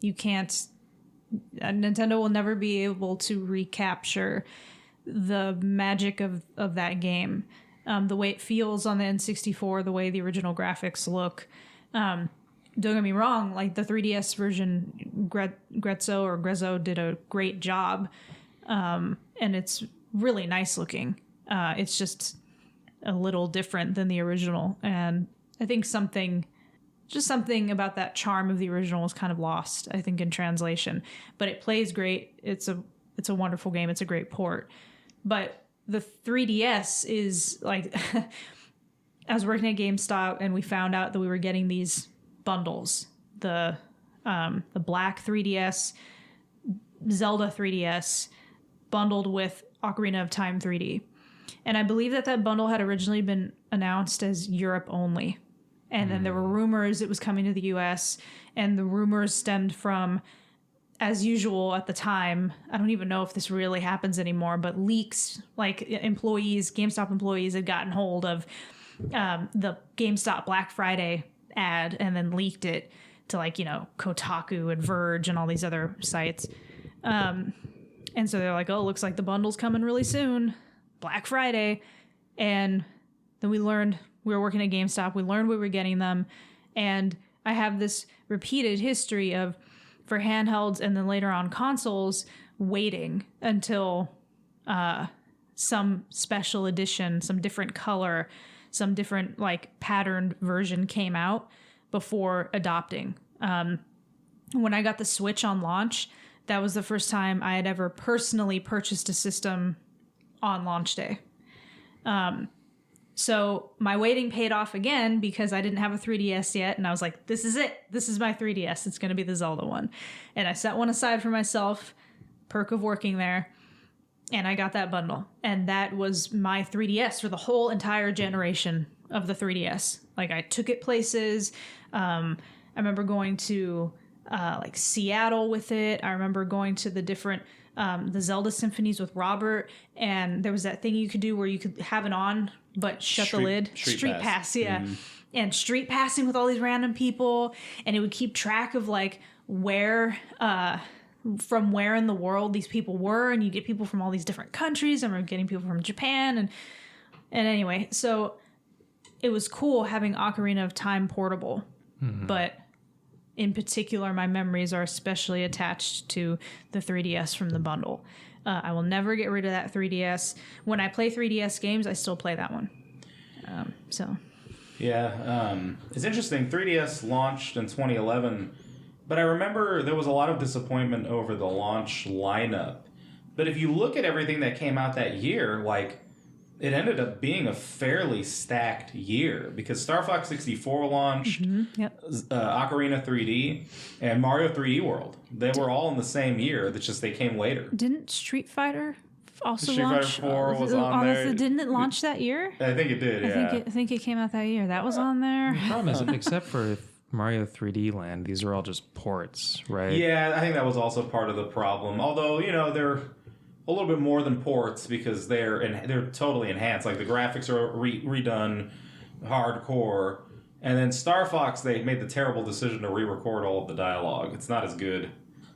You can't. Nintendo will never be able to recapture the magic of that game. The way it feels on the N64, the way the original graphics look. Don't get me wrong, like the 3DS version, Grezzo did a great job. And it's really nice looking. It's just a little different than the original. And I think something about that charm of the original was kind of lost, I think, in translation. But it plays great. It's a wonderful game. It's a great port. But the 3DS is like, I was working at GameStop and we found out that we were getting these bundles. The black 3DS, Zelda 3DS, bundled with Ocarina of Time 3D. And I believe that bundle had originally been announced as Europe only. And then there were rumors it was coming to the US, and the rumors stemmed from, as usual at the time, I don't even know if this really happens anymore, but leaks, like GameStop employees had gotten hold of the GameStop Black Friday ad and then leaked it to Kotaku and Verge and all these other sites. And so they're like, oh, looks like the bundle's coming really soon. Black Friday. And then we learned we were working at GameStop. We learned we were getting them. And I have this repeated history of, for handhelds and then later on consoles, waiting until some special edition, some different color, some different patterned version came out before adopting. When I got the Switch on launch, that was the first time I had ever personally purchased a system on launch day. So my waiting paid off again because I didn't have a 3DS yet. And I was like, this is it. This is my 3DS. It's going to be the Zelda one. And I set one aside for myself, perk of working there. And I got that bundle. And that was my 3DS for the whole entire generation of the 3DS. I took it places. I remember going to Seattle with it. I remember going to the different the Zelda symphonies with Robert, and there was that thing you could do where you could have it on but shut the lid. Street pass, yeah. Mm. And street passing with all these random people, and it would keep track of where from where in the world these people were, and you get people from all these different countries. I remember getting people from Japan, and anyway, so it was cool having Ocarina of Time portable, but in particular, my memories are especially attached to the 3DS from the bundle. I will never get rid of that 3DS. When I play 3DS games, I still play that one. Yeah, it's interesting. 3DS launched in 2011, but I remember there was a lot of disappointment over the launch lineup. But if you look at everything that came out that year, it ended up being a fairly stacked year because Star Fox 64 launched, Ocarina 3D, and Mario 3D World. They were all in the same year. It's just they came later. Didn't Street Fighter also Street launch? Fighter 4 was on there. Didn't it launch that year? I think it did, yeah. I think it came out that year. That was on there. The problem is, except for Mario 3D Land, these are all just ports, right? Yeah, I think that was also part of the problem. Although, they're a little bit more than ports because they're totally enhanced. The graphics are redone, hardcore. And then Star Fox, they made the terrible decision to re-record all of the dialogue. It's not as good,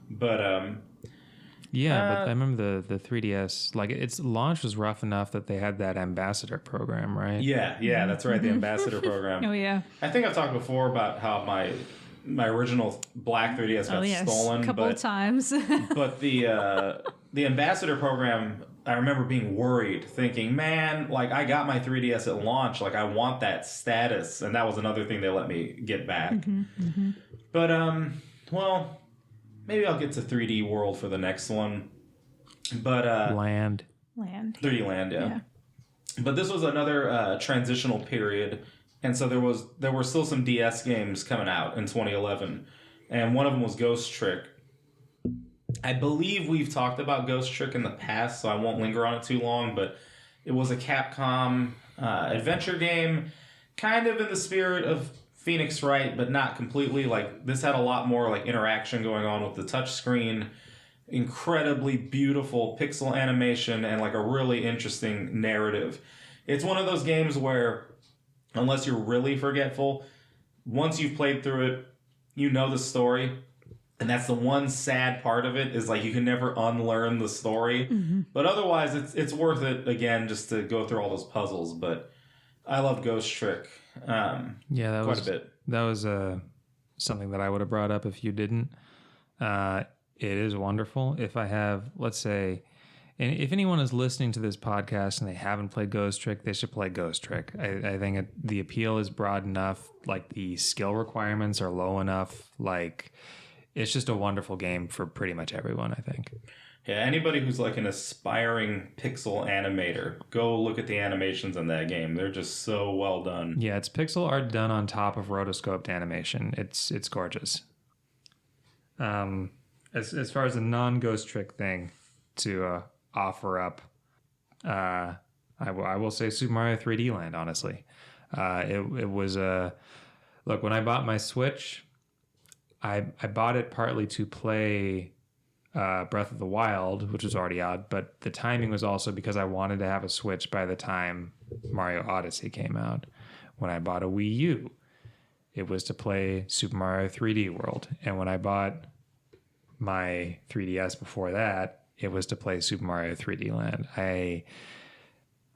but but I remember the 3DS. Its launch was rough enough that they had that ambassador program, right? Yeah, that's right, the ambassador program. Oh yeah. I think I've talked before about how my original black 3DS got stolen a couple of times. But the ambassador program, I remember being worried, thinking, man, I got my 3DS at launch, I want that status, and that was another thing they let me get back. But well, maybe I'll get to 3D World for the next one. But Land 3D Land, yeah. But this was another transitional period. And so there were still some DS games coming out in 2011, and one of them was Ghost Trick. I believe we've talked about Ghost Trick in the past, so I won't linger on it too long, but it was a Capcom adventure game, kind of in the spirit of Phoenix Wright, but not completely. This had a lot more interaction going on with the touchscreen, incredibly beautiful pixel animation, and a really interesting narrative. It's one of those games where, unless you're really forgetful, once you've played through it, you know the story. And that's the one sad part of it, is like you can never unlearn the story. But otherwise, it's worth it, again, just to go through all those puzzles. But I love Ghost Trick quite a bit. That was something that I would have brought up if you didn't. It is wonderful. If I have, let's say, and if anyone is listening to this podcast and they haven't played Ghost Trick, they should play Ghost Trick. I think the appeal is broad enough. Like, the skill requirements are low enough. Like, it's just a wonderful game for pretty much everyone, I think. Yeah, anybody who's like an aspiring pixel animator, go look at the animations in that game. They're just so well done. Yeah, it's pixel art done on top of rotoscoped animation. It's gorgeous. As far as a non-Ghost Trick thing to offer up, I will say Super Mario 3D Land, honestly. It was look, when I bought my Switch, I bought it partly to play Breath of the Wild, which was already out, but the timing was also because I wanted to have a Switch by the time Mario Odyssey came out. When I bought a Wii U, it was to play Super Mario 3D World. And when I bought my 3DS before that, it was to play Super Mario 3D Land.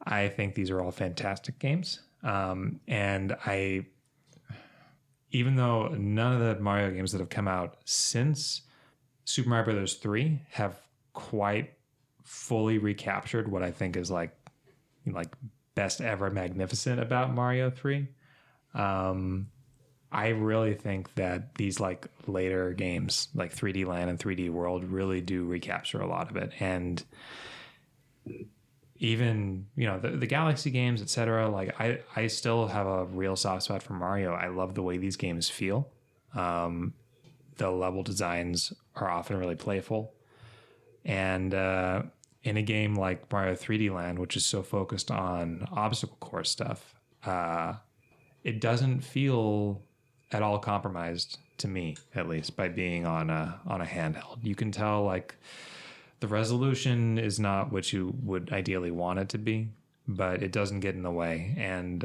I think these are all fantastic games. And even though none of the Mario games that have come out since Super Mario Brothers 3 have quite fully recaptured what I think is like best ever magnificent about Mario 3, I really think that these like later games like 3D Land and 3D World really do recapture a lot of it. And even, the Galaxy games, etc., like I still have a real soft spot for Mario. I love the way these games feel. The level designs are often really playful. And in a game like Mario 3D Land, which is so focused on obstacle course stuff, it doesn't feel at all compromised, to me at least, by being on a handheld. You can tell like the resolution is not what you would ideally want it to be, but it doesn't get in the way. And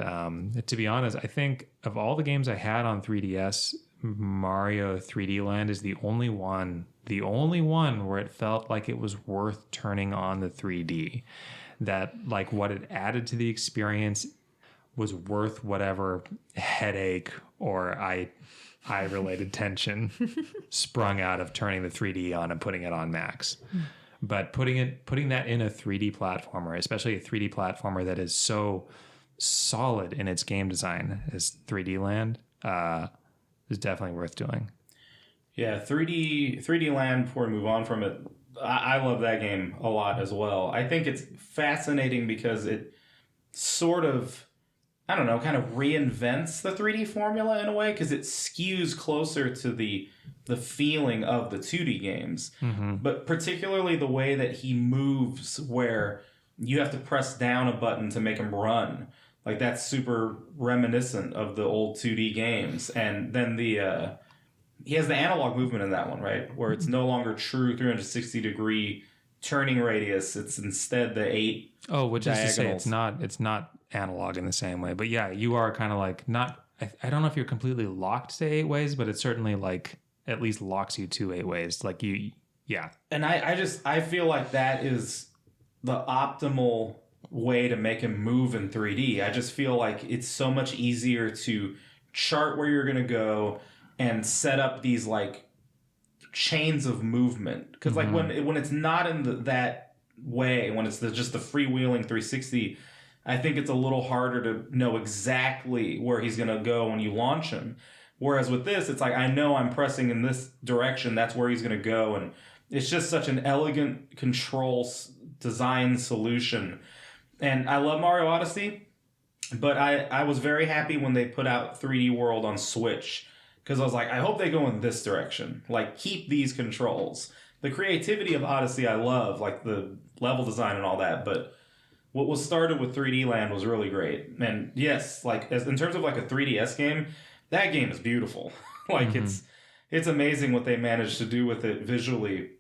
to be honest, I think of all the games I had on 3DS, Mario 3D Land is the only one where it felt like it was worth turning on the 3D. That like what it added to the experience was worth whatever headache or eye-related tension sprung out of turning the 3D on and putting it on max. But putting that in a 3D platformer, especially a 3D platformer that is so solid in its game design as 3D Land, is definitely worth doing. Yeah, 3D Land, before we move on from it, I love that game a lot as well. I think it's fascinating because it sort of, I don't know, kind of reinvents the 3D formula in a way, because it skews closer to the feeling of the 2D games. Mm-hmm. But particularly the way that he moves, where you have to press down a button to make him run. Like, that's super reminiscent of the old 2D games. And then he has the analog movement in that one, right? Where it's no longer true 360-degree turning radius. It's instead the 8 which diagonals. Is to say it's not analog in the same way. But yeah, you are kind of like not... I don't know if you're completely locked to 8 ways, but it certainly like at least locks you to 8 ways. Like you... Yeah. And I feel like that is the optimal way to make him move in 3D. I just feel like it's so much easier to chart where you're going to go and set up these like chains of movement. Because like when it's not in that way, when it's just the freewheeling 360, I think it's a little harder to know exactly where he's going to go when you launch him. Whereas with this, it's like, I know I'm pressing in this direction, that's where he's going to go. And it's just such an elegant control design solution. And I love Mario Odyssey, but I was very happy when they put out 3D World on Switch, because I was like, I hope they go in this direction. Like, keep these controls. The creativity of Odyssey I love, like the level design and all that, but what was started with 3D Land was really great. And yes, like in terms of like a 3DS game, that game is beautiful. Like it's amazing what they managed to do with it visually.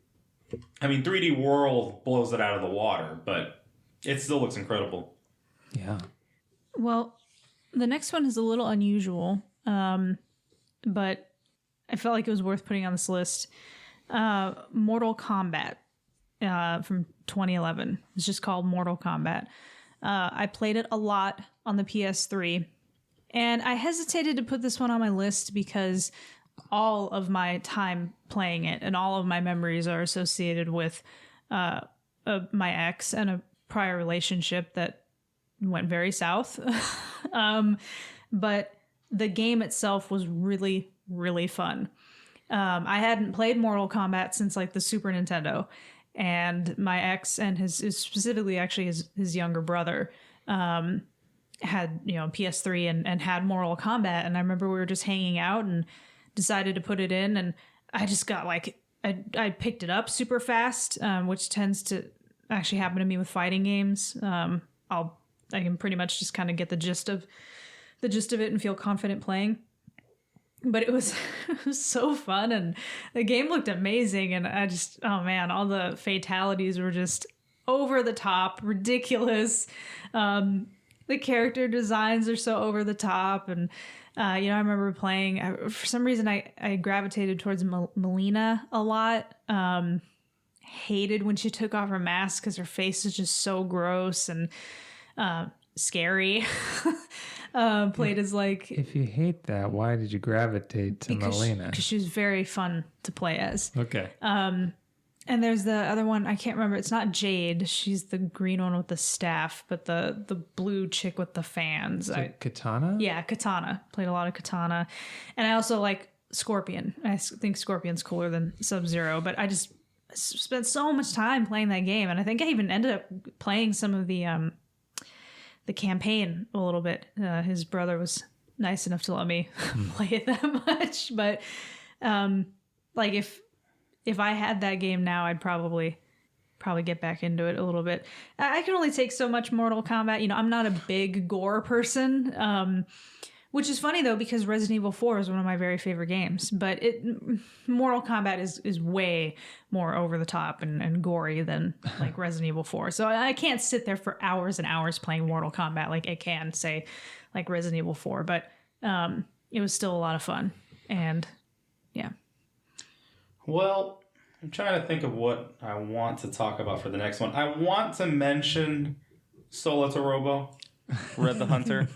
I mean, 3D World blows it out of the water, but it still looks incredible. Yeah. Well, the next one is a little unusual, but I felt like it was worth putting on this list. Mortal Kombat from 2011. It's just called Mortal Kombat. I played it a lot on the PS3, and I hesitated to put this one on my list because all of my time playing it and all of my memories are associated with my ex and a prior relationship that went very south. But the game itself was really, really fun. I hadn't played Mortal Kombat since like the Super Nintendo, and my ex and his specifically actually his younger brother had, you know, PS3 and had Mortal Kombat. And I remember we were just hanging out and decided to put it in, and I just got like, I picked it up super fast, which tends to actually happen to me with fighting games. I can pretty much just kind of get the gist of it and feel confident playing. But it was so fun, and the game looked amazing, and I just, oh man, all the fatalities were just over the top, ridiculous. The character designs are so over the top, and I remember playing, for some reason I gravitated towards Melina a lot. Hated when she took off her mask because her face is just so gross and scary. Played as like... If you hate that, why did you gravitate to Melina? Because she was very fun to play as. Okay. And there's the other one, I can't remember. It's not Jade. She's the green one with the staff, but the blue chick with the fans. Katana? Yeah, Katana. Played a lot of Katana. And I also like Scorpion. I think Scorpion's cooler than Sub-Zero, but I just spent so much time playing that game. And I think I even ended up playing some of the campaign a little bit. His brother was nice enough to let me play it that much. But like if I had that game now, I'd probably get back into it a little bit. I can only take so much Mortal Kombat. You know, I'm not a big gore person, which is funny though, because Resident Evil 4 is one of my very favorite games. But Mortal Kombat is way more over the top and gory than like Resident Evil 4. So I can't sit there for hours and hours playing Mortal Kombat like I can say like Resident Evil 4. But it was still a lot of fun, and yeah. Well, I'm trying to think of what I want to talk about for the next one. I want to mention Solitarobo, Red the Hunter.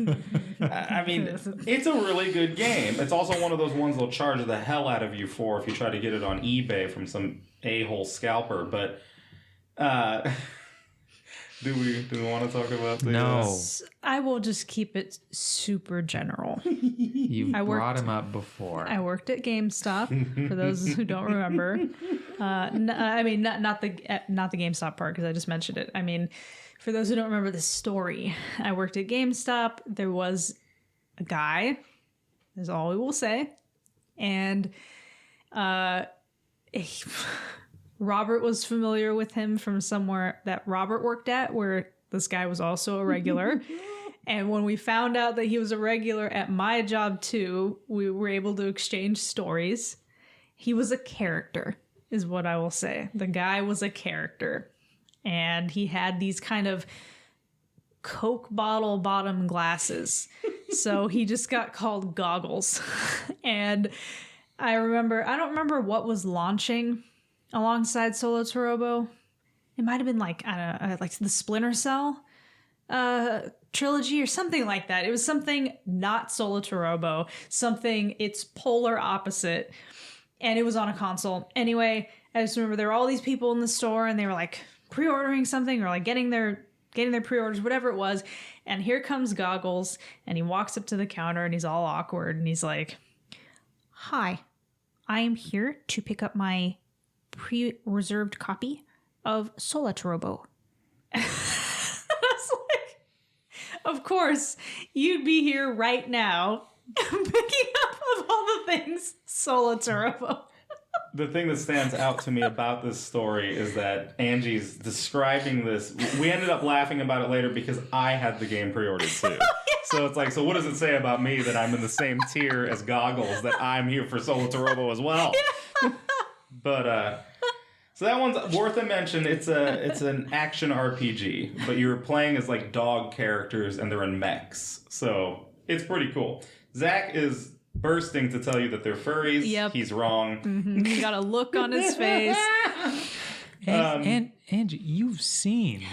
I mean, it's a really good game. It's also one of those ones they'll charge the hell out of you for if you try to get it on eBay from some a-hole scalper. But do we want to talk about the... No. I will just keep it super general. You brought him up before. I worked at GameStop, for those who don't remember. I mean, not the GameStop part, because I just mentioned it. I mean, for those who don't remember the story, I worked at GameStop. There was a guy, is all we will say. And Robert was familiar with him from somewhere that Robert worked at, where this guy was also a regular. And when we found out that he was a regular at my job too, we were able to exchange stories. He was a character, is what I will say. The guy was a character. And he had these kind of Coke bottle bottom glasses. So he just got called Goggles. And I don't remember what was launching alongside Solitarobo. It might have been like, I don't know, like the Splinter Cell trilogy or something like that. It was something not Solitarobo, something its polar opposite. And it was on a console. Anyway, I just remember there were all these people in the store and they were like pre-ordering something or like getting their pre-orders, whatever it was. And here comes Goggles, and he walks up to the counter and he's all awkward and he's like, "Hi, I am here to pick up my pre-reserved copy of Solitarobo." I was like, of course, you'd be here right now picking up of all the things Solitarobo. The thing that stands out to me about this story is that Angie's describing this. We ended up laughing about it later because I had the game pre-ordered too. Yeah. So it's like, so what does it say about me that I'm in the same tier as Goggles, that I'm here for Solitarobo as well? Yeah. But so that one's worth a mention. It's an action RPG, but you're playing as like dog characters and they're in mechs. So it's pretty cool. Zach is bursting to tell you that they're furries. Yep. He's wrong. He got a look on his face. And Angie, you've seen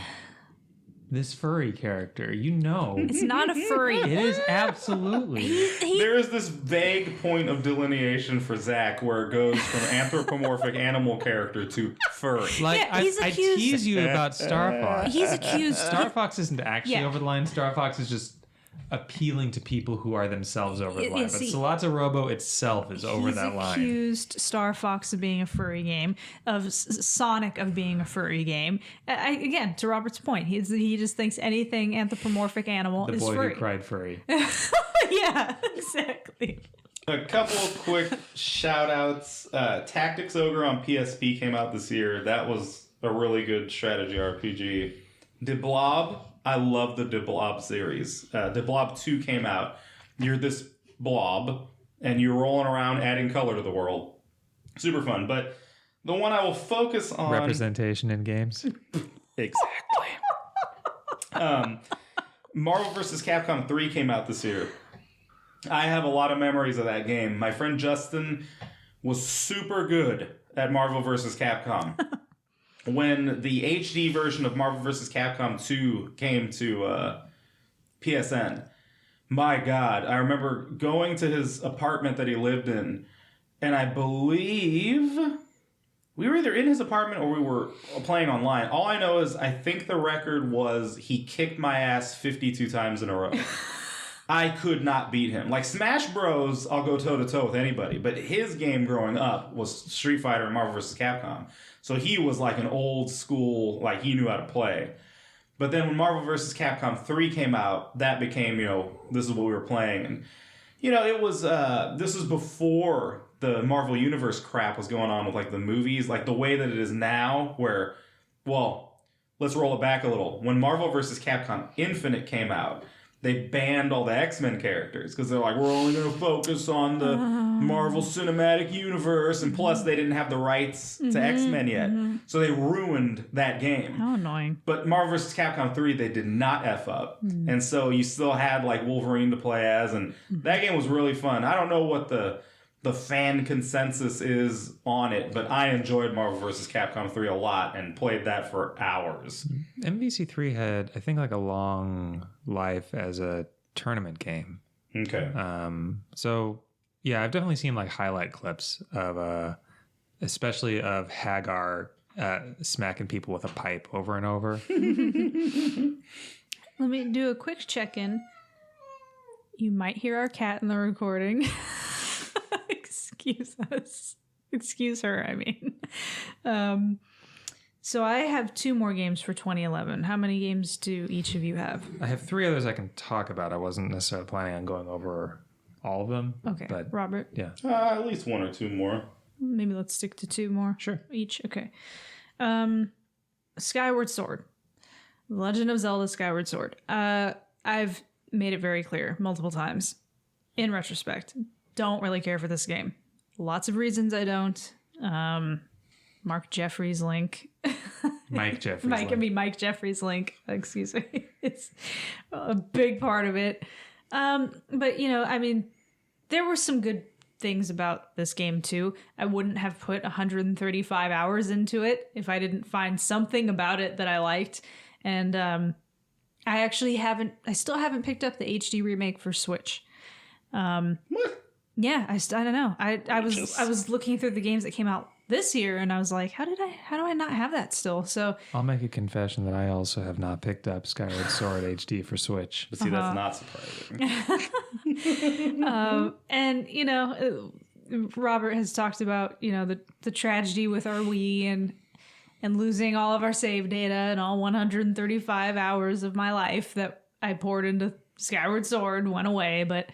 this furry character. You know. It's not a furry. It is absolutely. There is this vague point of delineation for Zach where it goes from anthropomorphic animal character to furry. Like, Yeah, he's I accused- tease you about Star Fox. He's accused. Star Fox isn't actually Yeah. over the line. Star Fox is just appealing to people who are themselves over the Yeah, line. But see, Salazzo Robo itself is over He's that line. accused Star Fox of being a furry game, of Sonic of being a furry game. Again, to Robert's point, he just thinks anything anthropomorphic animal The is boy furry. who cried furry. Yeah, exactly. A couple of quick shout outs. Tactics Ogre on PSP came out this year. That was a really good strategy RPG. De Blob. I love the De Blob series. De Blob 2 came out. You're this blob, and you're rolling around adding color to the world. Super fun. But the one I will focus on... Representation in games. Exactly. Marvel vs. Capcom 3 came out this year. I have a lot of memories of that game. My friend Justin was super good at Marvel vs. Capcom. When the HD version of Marvel vs. Capcom 2 came to PSN, my God, I remember going to his apartment that he lived in, and I believe we were either in his apartment or we were playing online. All I know is I think the record was he kicked my ass 52 times in a row. I could not beat him. Like Smash Bros, I'll go toe-to-toe with anybody, but his game growing up was Street Fighter and Marvel vs. Capcom. So he was like an old school, like he knew how to play. But then when Marvel vs. Capcom 3 came out, that became, this is what we were playing. And, it was, this was before the Marvel Universe crap was going on with like the movies, like the way that it is now where, well, let's roll it back a little. When Marvel vs. Capcom Infinite came out, they banned all the X-Men characters because they're like, we're only going to focus on the Marvel Cinematic Universe. And plus, they didn't have the rights to X-Men yet. So they ruined that game. How annoying. But Marvel vs. Capcom 3, they did not F up. And so you still had like Wolverine to play as. And that game was really fun. I don't know what the fan consensus is on it, but I enjoyed Marvel vs. Capcom 3 a lot and played that for hours. MVC3 had, I think, like a long life as a tournament game. Okay. So yeah, I've definitely seen like highlight clips of, especially of Hagar smacking people with a pipe over and over. Let me do a quick check-in. You might hear our cat in the recording. Excuse us. Excuse her, I mean. So I have 2 more games for 2011. How many games do each of you have? I have 3 others I can talk about. I wasn't necessarily planning on going over all of them. Okay, But Robert, yeah. At least 1 or 2 more. maybe let's stick to 2 more. Sure. Each, okay. Skyward Sword. Legend of Zelda Skyward Sword. I've made it very clear multiple times. In retrospect, don't really care for this game. Lots of reasons I don't. Mark Jeffries' link. Mike Jeffries. Mike Jeffries' link. Excuse me. It's a big part of it. But, there were some good things about this game, too. I wouldn't have put 135 hours into it if I didn't find something about it that I liked. And I still haven't picked up the HD remake for Switch. What? Yeah, I don't know. I was looking through the games that came out this year, and I was like, how do I not have that still? So I'll make a confession that I also have not picked up Skyward Sword HD for Switch. But see, that's not surprising. And Robert has talked about the tragedy with our Wii and losing all of our save data and all 135 hours of my life that I poured into Skyward Sword went away. But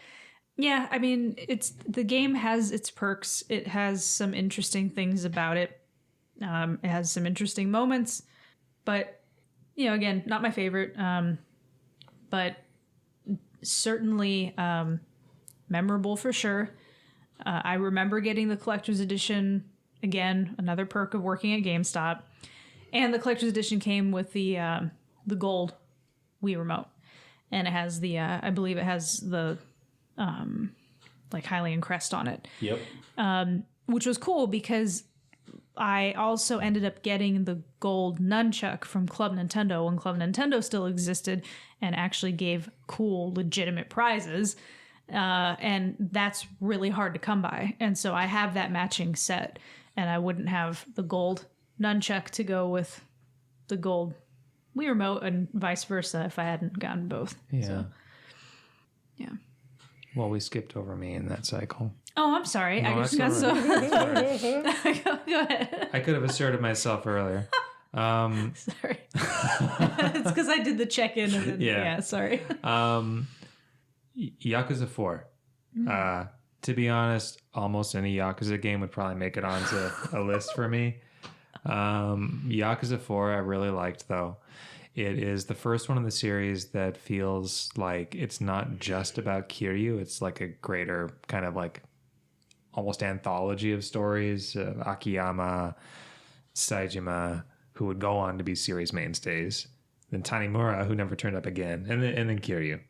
yeah, the game has its perks. It has some interesting things about it. It has some interesting moments, but again, not my favorite. But certainly memorable for sure. I remember getting the collector's edition. Again, another perk of working at GameStop. And the collector's edition came with the gold Wii remote, and it has I believe it has the like Hylian crest on it. Yep. Which was cool because I also ended up getting the gold nunchuck from Club Nintendo when Club Nintendo still existed and actually gave cool, legitimate prizes. And that's really hard to come by. And so I have that matching set, and I wouldn't have the gold nunchuck to go with the gold Wii Remote and vice versa if I hadn't gotten both. Yeah. So, yeah. Well, we skipped over me in that cycle. Oh, I'm sorry. No, I just got that's so... all right. Go ahead. I could have asserted myself earlier. Sorry. It's because I did the check-in. And then, yeah, sorry. Yakuza 4. To be honest, almost any Yakuza game would probably make it onto a list for me. Yakuza 4 I really liked, though. It is the first one in the series that feels like it's not just about Kiryu. It's like a greater kind of like almost anthology of stories. Akiyama, Saejima, who would go on to be series mainstays. Then Tanimura, who never turned up again. And then Kiryu.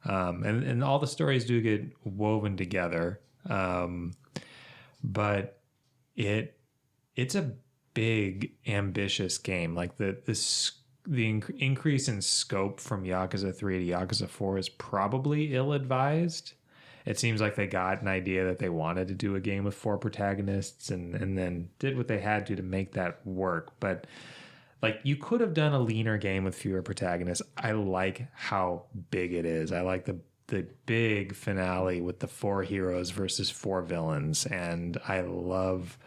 And all the stories do get woven together. But it's a big, ambitious game. Like the increase in scope from Yakuza 3 to Yakuza 4 is probably ill-advised. It seems like they got an idea that they wanted to do a game with 4 protagonists and then did what they had to make that work. But like, you could have done a leaner game with fewer protagonists. I like how big it is. I like the big finale with the 4 heroes versus 4 villains. And I love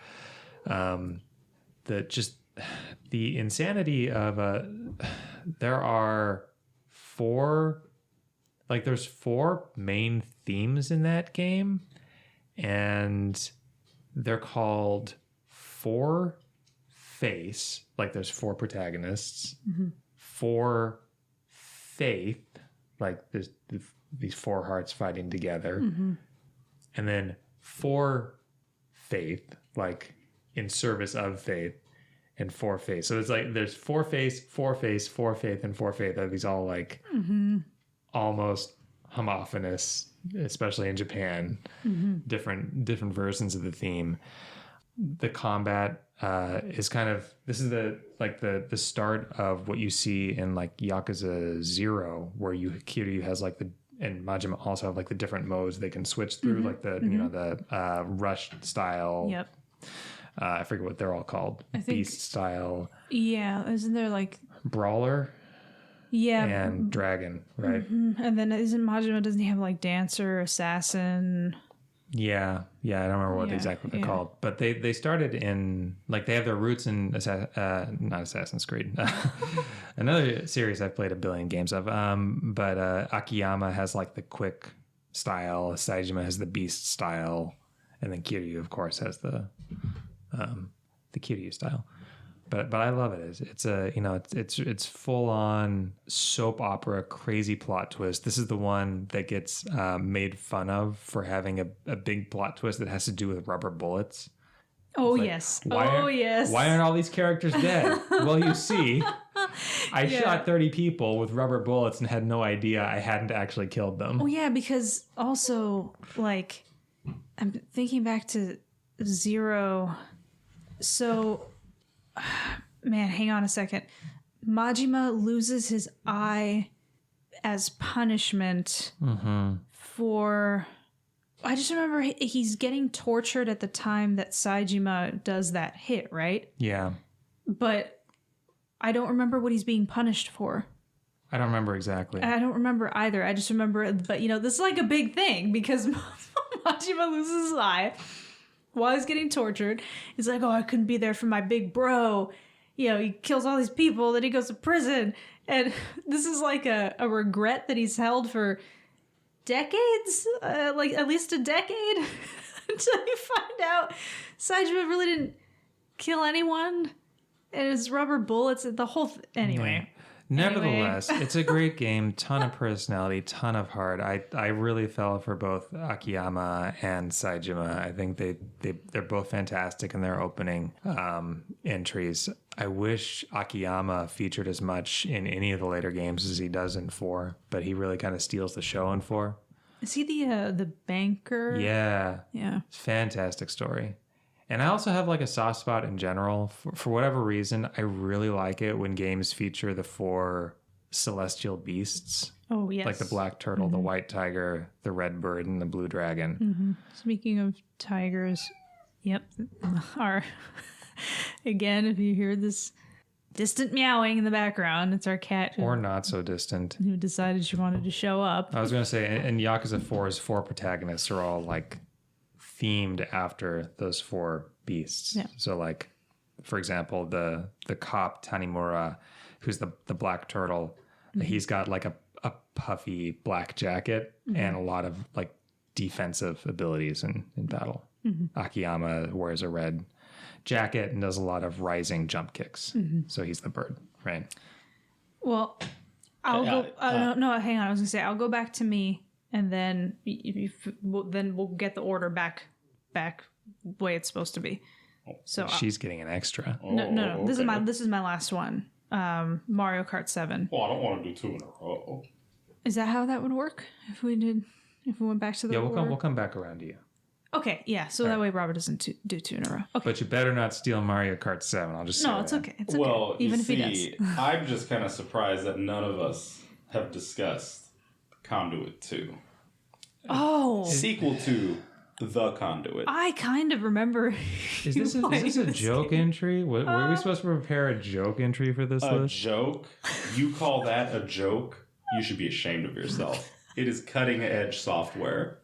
the insanity of there are 4, like there's 4 main themes in that game, and they're called 4 face, like there's 4 protagonists, 4 faith, like there's these 4 hearts fighting together, and then 4 faith, like in service of faith, and 4 face. So it's like there's 4 face, 4 face, 4 faith, and 4 faith. Are these all like almost homophonous, especially in Japan, different versions of the theme. The combat is kind of, this is the start of what you see in like Yakuza 0, where Kiryu has like and Majima also have like the different modes they can switch through, like the rush style. Yep. I forget what they're all called. Beast style. Yeah, isn't there like Brawler? Yeah. And Dragon, right? And then isn't Majima, doesn't he have like Dancer, Assassin? Yeah, I don't remember what exactly they're called, but they started in, like, they have their roots in not Assassin's Creed, another series I've played a billion games of. But Akiyama has like the quick style, Saejima has the beast style, and then Kiryu, of course, has the Kiryu style. But I love it. It's full on soap opera, crazy plot twist. This is the one that gets made fun of for having a big plot twist that has to do with rubber bullets. Oh, like, yes. Yes. Why aren't all these characters dead? Well, you see, I shot 30 people with rubber bullets and had no idea I hadn't actually killed them. Oh, yeah, because also, like, I'm thinking back to 0. So... Man, hang on a second. Majima loses his eye as punishment for... I just remember he's getting tortured at the time that Saejima does that hit, right? Yeah. But I don't remember what he's being punished for. I don't remember exactly. I don't remember either. I just remember... But, this is like a big thing because Majima loses his eye while he's getting tortured. He's like, oh, I couldn't be there for my big bro. He kills all these people, then he goes to prison. And this is like a regret that he's held for decades, like at least a decade, until you find out Saejima really didn't kill anyone. And his rubber bullets, the whole... Anyway. Nevertheless, it's a great game, ton of personality, ton of heart. I really fell for both Akiyama and Saejima. I think they're both fantastic in their opening entries. I wish Akiyama featured as much in any of the later games as he does in 4, but he really kind of steals the show in 4. Is he the banker? Yeah. Yeah. Fantastic story. And I also have like a soft spot in general. For whatever reason, I really like it when games feature the 4 celestial beasts. Oh, yes. Like the black turtle, the white tiger, the red bird, and the blue dragon. Mm-hmm. Speaking of tigers, yep. Again, if you hear this distant meowing in the background, it's our cat Or not so distant. who decided she wanted to show up. I was going to say, and Yakuza 4's 4 protagonists are all like themed after those 4 beasts. Yeah. So like, for example, the cop Tanimura, who's the black turtle, he's got like a puffy black jacket and a lot of like defensive abilities in battle. Akiyama wears a red jacket and does a lot of rising jump kicks. So he's the bird, right? Well, I'll go. No, hang on. I was gonna say I'll go back to me, and then we'll get the order back the way it's supposed to be. So She's getting an extra. no. Okay. This is my last one. Mario Kart 7. Well, I don't want to do 2 in a row. Is that how that would work if we went back to the Yeah, order? we'll come back around to you. Okay, yeah. So that way Robert doesn't do 2 in a row. Okay. But you better not steal Mario Kart 7. I'll just say No, it's that. okay. It's okay. Well, even you if see, he does. I'm just kind of surprised that none of us have discussed Conduit 2. Oh, Sequel to The Conduit. I kind of remember. Is this a joke entry? Were we supposed to prepare a joke entry for this A list? joke? You call that a joke? You should be ashamed of yourself. It is cutting edge software.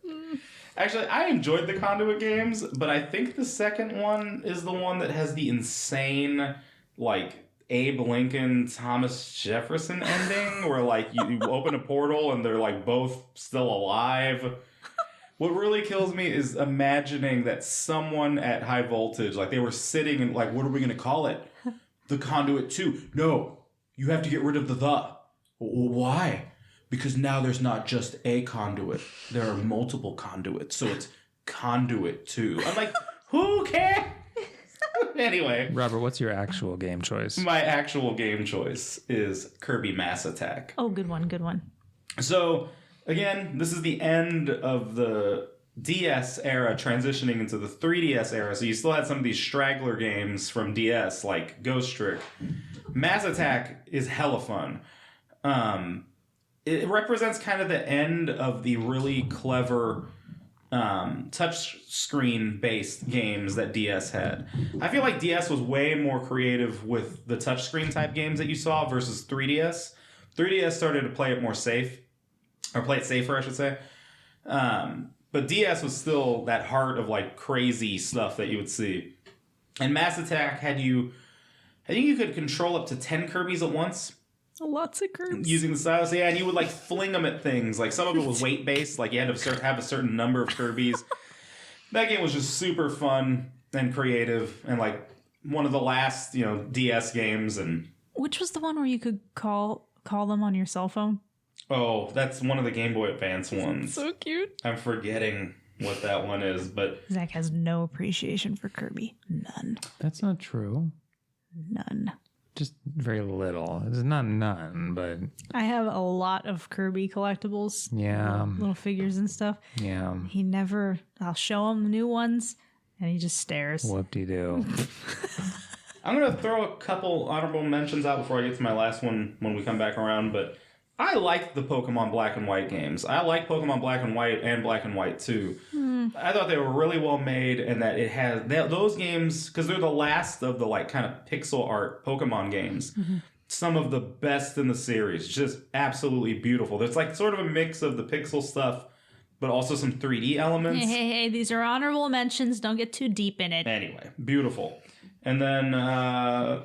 Actually, I enjoyed the Conduit games, but I think the second one is the one that has the insane, like, Abe Lincoln, Thomas Jefferson ending, where, like, you open a portal and they're, like, both still alive. What really kills me is imagining that someone at High Voltage, like, they were sitting and, like, what are we going to call it? The Conduit 2. No, you have to get rid of the. Why? Because now there's not just a conduit. There are multiple conduits. So it's Conduit 2. I'm like, who cares? Anyway. Robert, what's your actual game choice? My actual game choice is Kirby Mass Attack. Oh, good one. So, again, this is the end of the DS era transitioning into the 3DS era. So you still had some of these straggler games from DS like Ghost Trick. Mass Attack is hella fun. It represents kind of the end of the really clever touch screen based games that DS had. I feel like DS was way more creative with the touch screen type games that you saw versus 3DS. 3DS started to play it more safe, or play it safer, I should say. But DS was still that heart of like crazy stuff that you would see. And Mass Attack had you, I think you could control up to 10 Kirbys at once. Lots of curves. Using the stylus, yeah, and you would like fling them at things. Like some of it was weight based, like you had to have a certain number of Kirbys. That game was just super fun and creative, and like one of the last, DS games. And which was the one where you could call them on your cell phone? Oh, that's one of the Game Boy Advance ones. So cute. I'm forgetting what that one is, but Zach has no appreciation for Kirby. None. That's not true. None. Just very little. It's not none, but I have a lot of Kirby collectibles. yeah. Little figures and stuff. Yeah. I'll show him the new ones and he just stares. Whoop-de-doo. I'm going to throw a couple honorable mentions out before I get to my last one when we come back around, but I like the Pokemon Black and White games. I like Pokemon Black and White and Black and White 2. I thought they were really well made, and that it has those games, because they're the last of the like kind of pixel art Pokemon games. Some of the best in the series, just absolutely beautiful. There's like sort of a mix of the pixel stuff, but also some 3D elements. Hey, these are honorable mentions. Don't get too deep in it. Anyway, beautiful. And then, wow,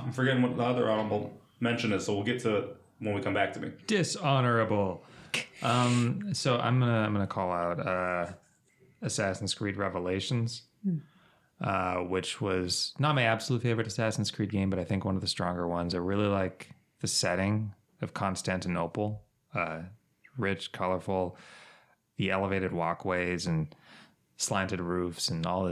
I'm forgetting what the other honorable mention is, so we'll get to it when we come back to me. Dishonorable. So I'm gonna call out Assassin's Creed Revelations, which was not my absolute favorite Assassin's Creed game, but I think one of the stronger ones. I really like the setting of Constantinople, rich, colorful, the elevated walkways and slanted roofs and all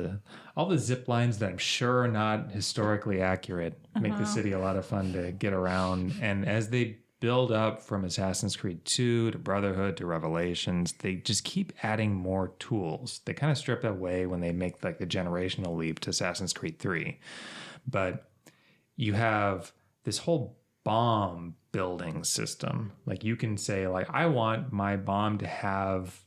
the zip lines that I'm sure are not historically accurate make the city a lot of fun to get around. And as they build up from Assassin's Creed 2 to Brotherhood to Revelations. They just keep adding more tools. They kind of strip that away when they make like the generational leap to Assassin's Creed 3. But you have this whole bomb building system. Like you can say like, I want my bomb to have,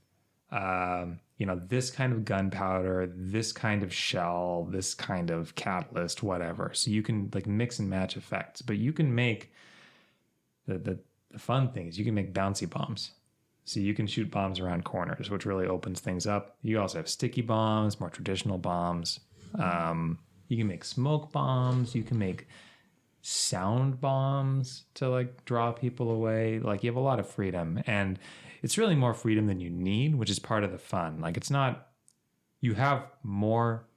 this kind of gunpowder, this kind of shell, this kind of catalyst, whatever. So you can like mix and match effects, but you can make the fun thing is you can make bouncy bombs. So you can shoot bombs around corners, which really opens things up. You also have sticky bombs, more traditional bombs. You can make smoke bombs. You can make sound bombs to like draw people away. Like you have a lot of freedom, and it's really more freedom than you need, which is part of the fun. Like it's not, you have more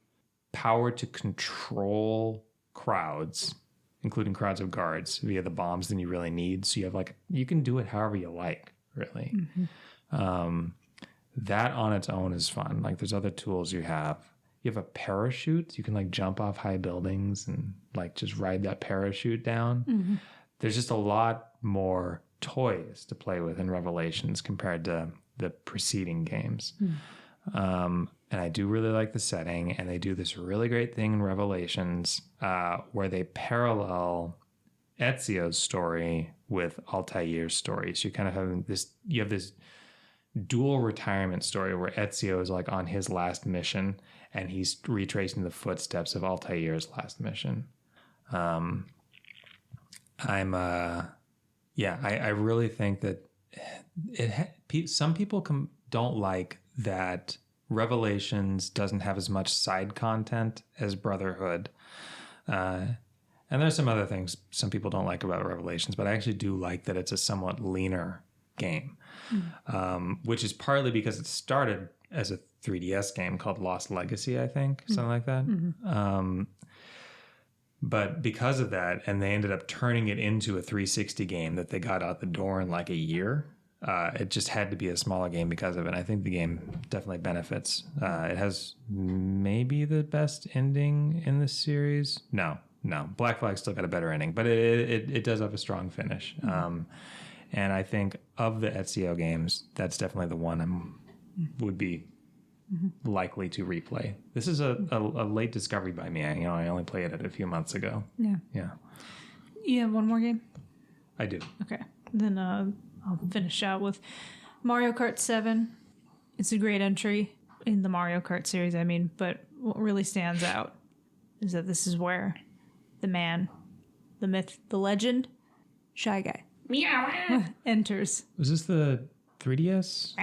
power to control crowds, including crowds of guards via the bombs than you really need. So you have like, you can do it however you like, really. That on its own is fun. Like there's other tools you have. You have a parachute. You can like jump off high buildings and like just ride that parachute down. There's just a lot more toys to play with in Revelations compared to the preceding games. And I do really like the setting, and they do this really great thing in Revelations where they parallel Ezio's story with Altair's story. So you kind of have this dual retirement story where Ezio is like on his last mission and he's retracing the footsteps of Altair's last mission. I really think that some people don't like that Revelations doesn't have as much side content as Brotherhood. And there's some other things some people don't like about Revelations, but I actually do like that it's a somewhat leaner game, which is partly because it started as a 3DS game called Lost Legacy, I think, something like that. But because of that, and they ended up turning it into a 360 game that they got out the door in like a year, it just had to be a smaller game because of it. I think the game definitely benefits. It has maybe the best ending in this series. No. Black Flag still got a better ending, but it does have a strong finish. And I think of the Ezio games, that's definitely the one I would be likely to replay. This is a late discovery by me. I only played it a few months ago. Yeah. You have one more game? I do. Okay. Then I'll finish out with Mario Kart 7. It's a great entry in the Mario Kart series, but what really stands out is that this is where the man, the myth, the legend, Shy Guy enters. Was this the 3DS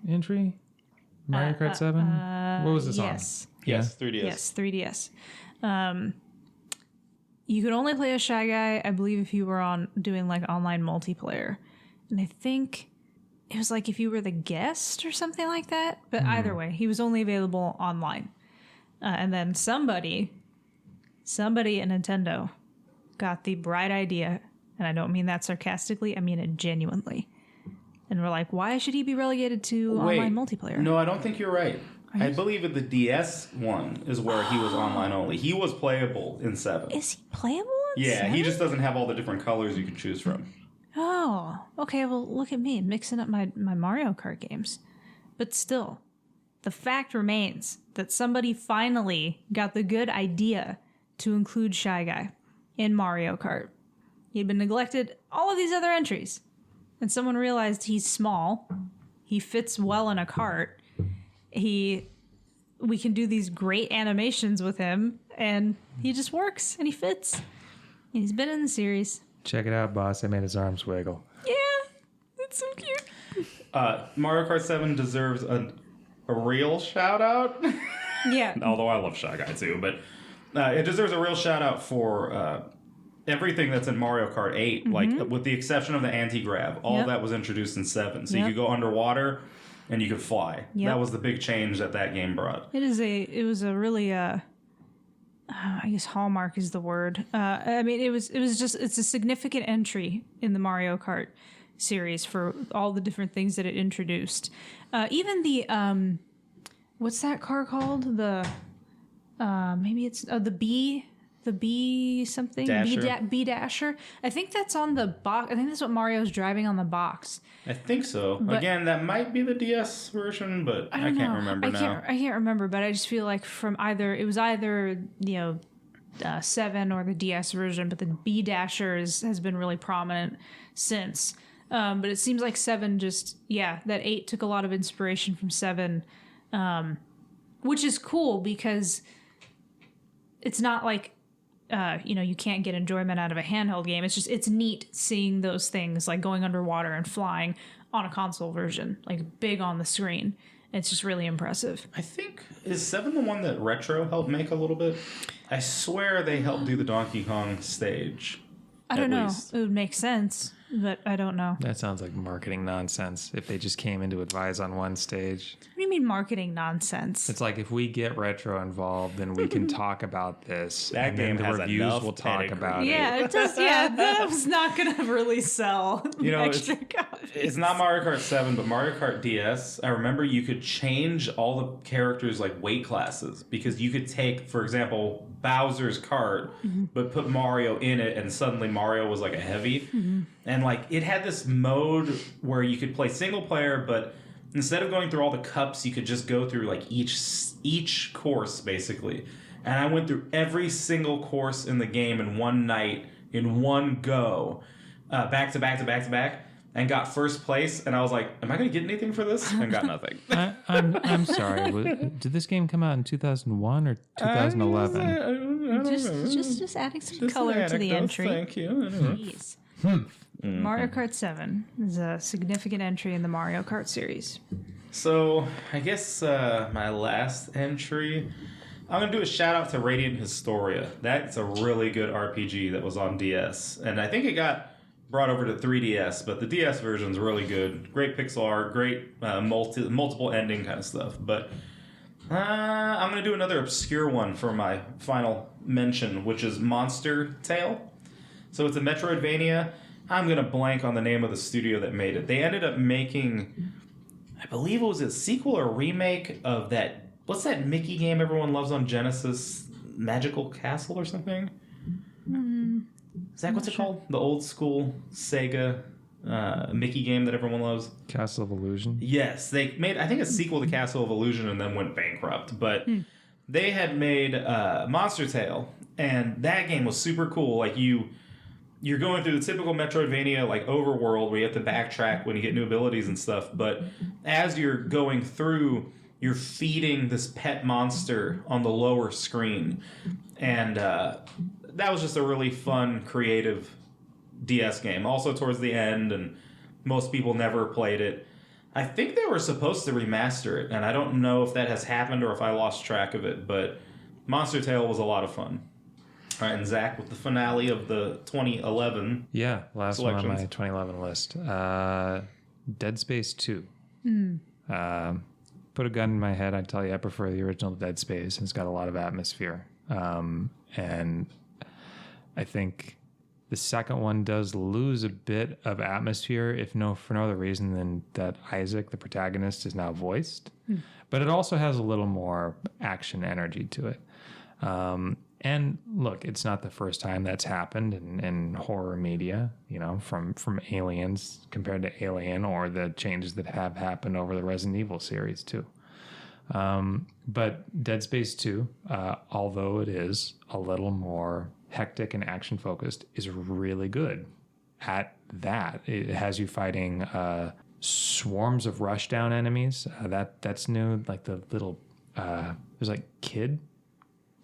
entry? Mario Kart 7? What was this on? Yes, 3DS. Yes, 3DS. You could only play as Shy Guy, I believe, if you were doing like online multiplayer. And I think it was like if you were the guest or something like that. But either way, he was only available online. And then somebody at Nintendo got the bright idea, and I don't mean that sarcastically, I mean it genuinely. And we're like, why should he be relegated to online multiplayer? No, I don't think you're right. I believe that the DS one is where he was online only. He was playable in 7. Is he playable in 7? He just doesn't have all the different colors you can choose from. Oh, okay. Well, look at me mixing up my Mario Kart games. But still, the fact remains that somebody finally got the good idea to include Shy Guy in Mario Kart. He'd been neglected all of these other entries. And someone realized he's small. He fits well in a cart. We can do these great animations with him, and he just works, and he fits. And he's been in the series. Check it out, boss. I made his arms wiggle. Yeah, that's so cute. Mario Kart 7 deserves a real shout out. Yeah. Although I love Shy Guy too, but it deserves a real shout out for everything that's in Mario Kart 8, like with the exception of the anti-grav. All of that was introduced in 7. So you could go underwater and you could fly. Yep. That was the big change that game brought. It was a really I guess hallmark is the word. It's a significant entry in the Mario Kart series for all the different things that it introduced. Even the what's that car called? The maybe it's the Bee the B something, Dasher. B Dasher. I think that's on the box. I think that's what Mario's driving on the box. I think so. But- Again, that might be the DS version, but I don't can't know. remember now. I can't remember, but I just feel like from it was either 7 or the DS version, but the B Dasher has been really prominent since. But it seems like 7 that 8 took a lot of inspiration from 7, which is cool because it's not like, you can't get enjoyment out of a handheld game. It's neat seeing those things like going underwater and flying on a console version, like big on the screen. It's just really impressive. I think, is 7 the one that Retro helped make a little bit? I swear they helped do the Donkey Kong stage. I don't know. Least. It would make sense, but I don't know. That sounds like marketing nonsense if they just came in to advise on one stage. What do you mean marketing nonsense? It's like if we get Retro involved, then we can talk about this. That and game then the has reviews enough will talk pedigree. about it. Yeah, it does. Yeah, that was not going to really sell extra copies. It's not Mario Kart 7, but Mario Kart DS. I remember you could change all the characters' like weight classes because you could take, for example, Bowser's cart, but put Mario in it, and suddenly Mario was like a heavy. And like it had this mode where you could play single player, but instead of going through all the cups, you could just go through like each course basically. And I went through every single course in the game in one night, in one go, back to back, and got first place. And I was like, "Am I going to get anything for this?" And got nothing. I'm sorry. Did this game come out in 2001 or 2011? Just adding some color to the entry. Thank you. Jeez. Mario Kart 7 is a significant entry in the Mario Kart series. So I guess my last entry, I'm going to do a shout out to Radiant Historia. That's a really good RPG that was on DS. And I think it got brought over to 3DS, but the DS version is really good. Great pixel art, great multiple ending kind of stuff. But I'm going to do another obscure one for my final mention, which is Monster Tale. So it's a Metroidvania. I'm going to blank on the name of the studio that made it. They ended up making, I believe it was a sequel or remake of that, what's that Mickey game everyone loves on Genesis? Magical Castle or something? Is that what's it called? The old school Sega Mickey game that everyone loves? Castle of Illusion? Yes, they made, I think, a sequel to Castle of Illusion and then went bankrupt. But they had made Monster Tale, and that game was super cool. Like, you're going through the typical Metroidvania, like, overworld, where you have to backtrack when you get new abilities and stuff. But as you're going through, you're feeding this pet monster on the lower screen. And that was just a really fun, creative DS game. Also towards the end, and most people never played it. I think they were supposed to remaster it, and I don't know if that has happened or if I lost track of it, but Monster Tale was a lot of fun. All right, and Zach, with the finale of the 2011. Yeah, last one on my Selections. 2011 list. Dead Space 2. Put a gun in my head, I'd tell you I prefer the original Dead Space. It's got a lot of atmosphere. And I think the second one does lose a bit of atmosphere, for no other reason than that Isaac, the protagonist, is now voiced. But it also has a little more action energy to it. And look, it's not the first time that's happened in horror media, from Aliens compared to Alien, or the changes that have happened over the Resident Evil series too. But Dead Space 2, although it is a little more hectic and action focused, is really good at that. It has you fighting swarms of rushdown enemies. That's new. Like the little there's like kid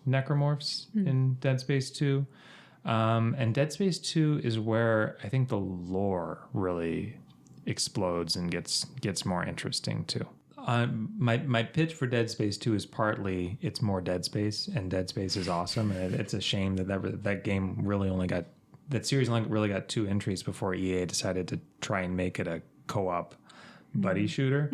necromorphs in Dead Space 2. And Dead Space 2 is where I think the lore really explodes and gets more interesting too. My pitch for Dead Space 2 is partly it's more Dead Space, and Dead Space is awesome, and it's a shame that game really that series only really got 2 entries before EA decided to try and make it a co-op buddy shooter.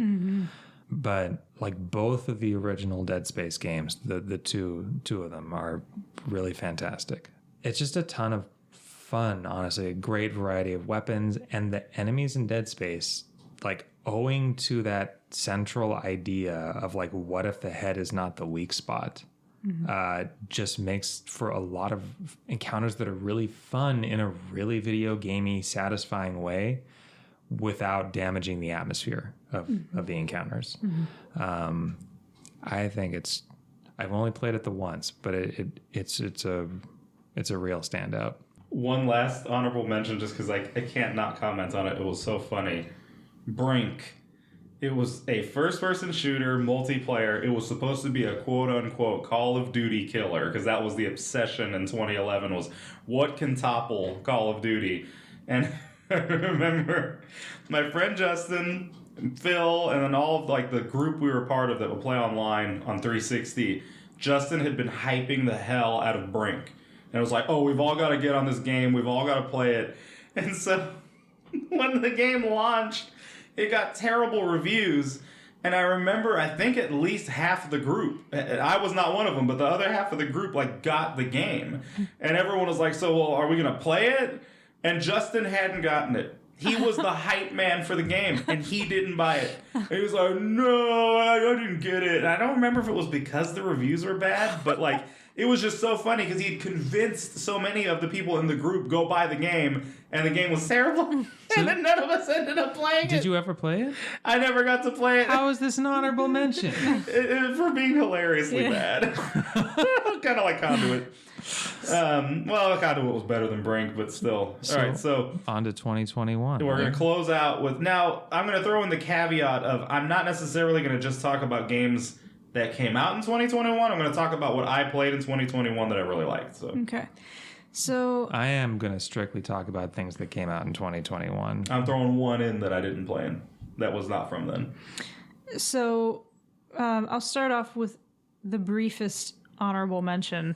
But like both of the original Dead Space games, the two of them are really fantastic. It's just a ton of fun, honestly, a great variety of weapons, and the enemies in Dead Space, like owing to that central idea of like, what if the head is not the weak spot? just makes for a lot of encounters that are really fun in a really video gamey, satisfying way without damaging the atmosphere of the encounters. I think I've only played it the once, but it's a real standout. One last honorable mention, just because I can't not comment on it. It was so funny. Brink. It was a first-person shooter, multiplayer. It was supposed to be a quote-unquote Call of Duty killer, because that was the obsession in 2011, was what can topple Call of Duty? And I remember my friend Justin, Phil, and then all of like the group we were part of that would play online on 360, Justin had been hyping the hell out of Brink. And it was like, oh, we've all got to get on this game. We've all got to play it. And so when the game launched, it got terrible reviews. And I remember, I think at least half of the group, I was not one of them, but the other half of the group like got the game. And everyone was like, so, well, are we going to play it? And Justin hadn't gotten it. He was the hype man for the game, and he didn't buy it. And he was like, no, I didn't get it. And I don't remember if it was because the reviews were bad, but like, it was just so funny because he had convinced so many of the people in the group go buy the game, and the game was terrible. And then none of us ended up playing it. Did you ever play it? I never got to play it. How is this an honorable mention? For being hilariously bad. Kind of like Conduit. Well, Conduit was better than Brink, but still. All right, so on to 2021. We're going to close out with... Now, I'm going to throw in the caveat of I'm not necessarily going to just talk about games that came out in 2021. I'm going to talk about what I played in 2021 that I really liked. So. Okay. So I am going to strictly talk about things that came out in 2021. I'm throwing one in that I didn't play in. That was not from then. So I'll start off with the briefest honorable mention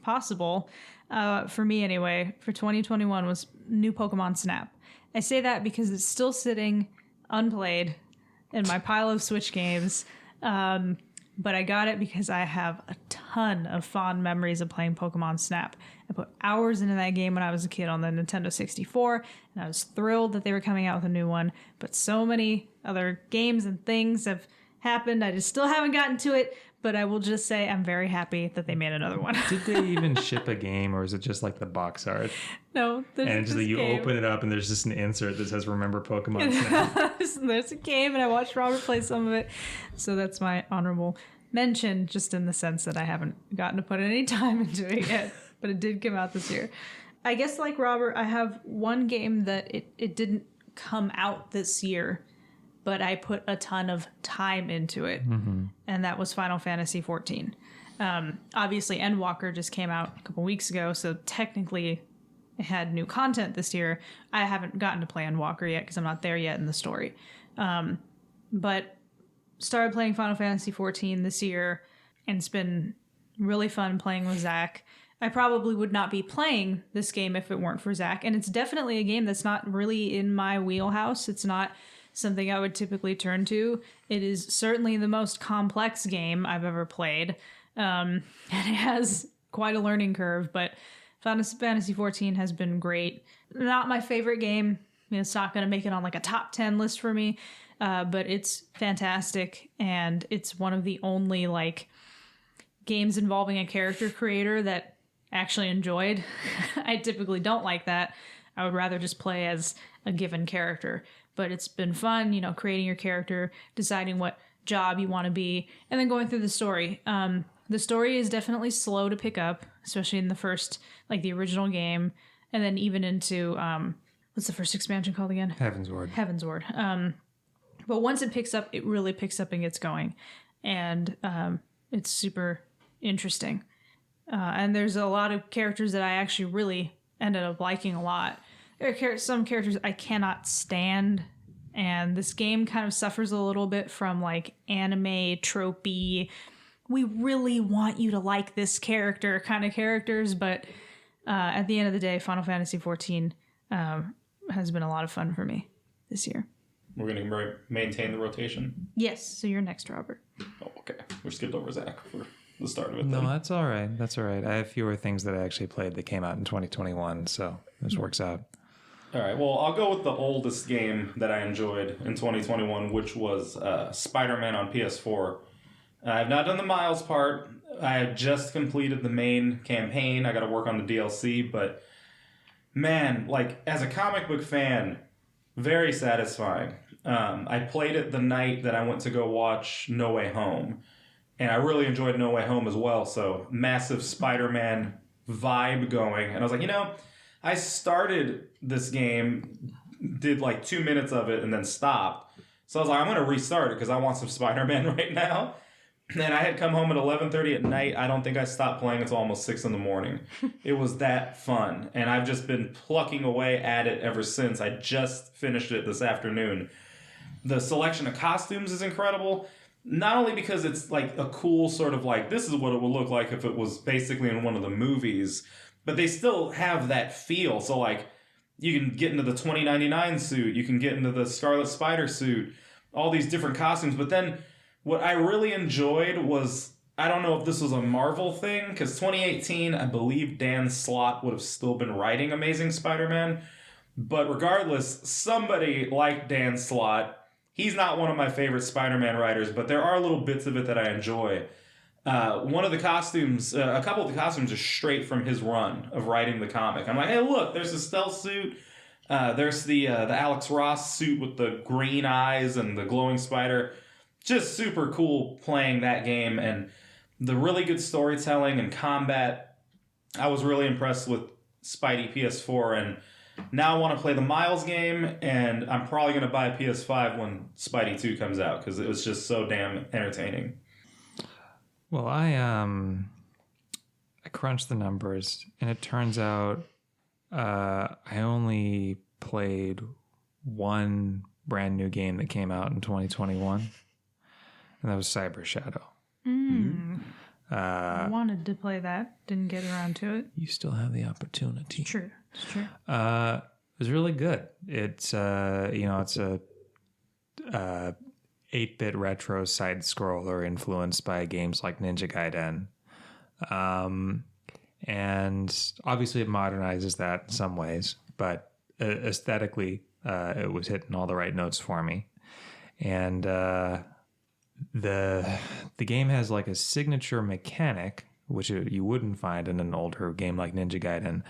possible, for me anyway, for 2021 was new Pokemon Snap. I say that because it's still sitting unplayed in my pile of Switch games. But I got it because I have a ton of fond memories of playing Pokemon Snap. I put hours into that game when I was a kid on the Nintendo 64, and I was thrilled that they were coming out with a new one. But so many other games and things have happened. I just still haven't gotten to it, but I will just say I'm very happy that they made another one. Did they even ship a game, or is it just like the box art? No. And just that you open it up and there's just an insert that says "Remember Pokemon Snap." There's a game, and I watched Robert play some of it, so that's my honorable mention, just in the sense that I haven't gotten to put any time into it yet, but it did come out this year. I guess like Robert, I have one game that it didn't come out this year, but I put a ton of time into it, and that was Final Fantasy XIV. Obviously, Endwalker just came out a couple weeks ago, so technically it had new content this year. I haven't gotten to play Endwalker yet because I'm not there yet in the story. But started playing Final Fantasy XIV this year, and it's been really fun playing with Zach. I probably would not be playing this game if it weren't for Zach, and it's definitely a game that's not really in my wheelhouse. It's not something I would typically turn to. It is certainly the most complex game I've ever played, and it has quite a learning curve, but Final Fantasy XIV has been great. Not my favorite game. It's not going to make it on like a top 10 list for me, but it's fantastic, and it's one of the only like games involving a character creator that actually enjoyed. I typically don't like that. I would rather just play as a given character, but it's been fun, creating your character, deciding what job you want to be, and then going through the story. The story is definitely slow to pick up, especially in the first, like the original game, and then even into, what's the first expansion called again? Heavensward. But once it picks up, it really picks up and gets going. And it's super interesting. And there's a lot of characters that I actually really ended up liking a lot. There are some characters I cannot stand, and this game kind of suffers a little bit from like anime tropey, we really want you to like this character kind of characters, but at the end of the day, Final Fantasy XIV has been a lot of fun for me this year. We're going to maintain the rotation? Yes, so you're next, Robert. Oh, okay. We skipped over Zach for the start of it. No, that's all right. That's all right. I have fewer things that I actually played that came out in 2021, so this works out. All right. Well, I'll go with the oldest game that I enjoyed in 2021, which was Spider-Man on PS4. I've not done the Miles part. I have just completed the main campaign. I got to work on the DLC, but man, like as a comic book fan, very satisfying. I played it the night that I went to go watch No Way Home, and I really enjoyed No Way Home as well. So massive Spider-Man vibe going, and I was like, I started this game, did like 2 minutes of it, and then stopped. So I was like, I'm going to restart it because I want some Spider-Man right now. And I had come home at 11:30 at night. I don't think I stopped playing until almost 6 in the morning. It was that fun. And I've just been plucking away at it ever since. I just finished it this afternoon. The selection of costumes is incredible. Not only because it's like a cool sort of like, this is what it would look like if it was basically in one of the movies, but they still have that feel. So like, you can get into the 2099 suit, you can get into the Scarlet Spider suit, all these different costumes. But then what I really enjoyed was, I don't know if this was a Marvel thing, because 2018, I believe Dan Slott would have still been writing Amazing Spider-Man. But regardless, somebody like Dan Slott, he's not one of my favorite Spider-Man writers, but there are little bits of it that I enjoy. One of the costumes, a couple of the costumes are straight from his run of writing the comic. I'm like, hey, look, there's a stealth suit. There's the Alex Ross suit with the green eyes and the glowing spider. Just super cool playing that game, and the really good storytelling and combat. I was really impressed with Spidey PS4, and now I want to play the Miles game, and I'm probably going to buy a PS5 when Spidey 2 comes out because it was just so damn entertaining. Well, I crunched the numbers, and it turns out I only played one brand new game that came out in 2021, and that was Cyber Shadow. I wanted to play that, didn't get around to it. You still have the opportunity. It's true. It was really good. It's it's a 8-bit retro side scroller influenced by games like Ninja Gaiden. And obviously it modernizes that in some ways, but aesthetically it was hitting all the right notes for me. And the game has like a signature mechanic, which you wouldn't find in an older game like Ninja Gaiden,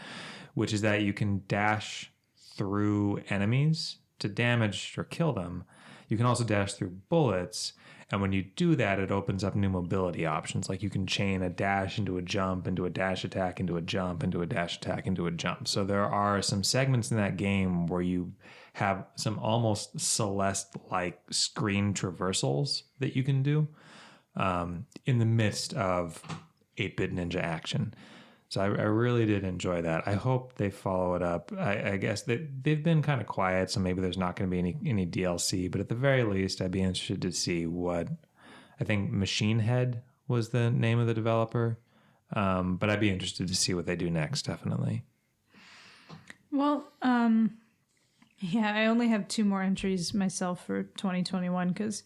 which is that you can dash through enemies to damage or kill them. You can also dash through bullets, and when you do that, it opens up new mobility options. Like you can chain a dash into a jump, into a dash attack, into a jump, into a dash attack, into a jump. So there are some segments in that game where you have some almost Celeste-like screen traversals that you can do in the midst of 8-bit ninja action. So I really did enjoy that. I hope they follow it up. I guess they've been kind of quiet, so maybe there's not going to be any DLC. But at the very least, I'd be interested to see what... I think Machine Head was the name of the developer. But I'd be interested to see what they do next, definitely. Well, yeah, I only have 2 more entries myself for 2021 because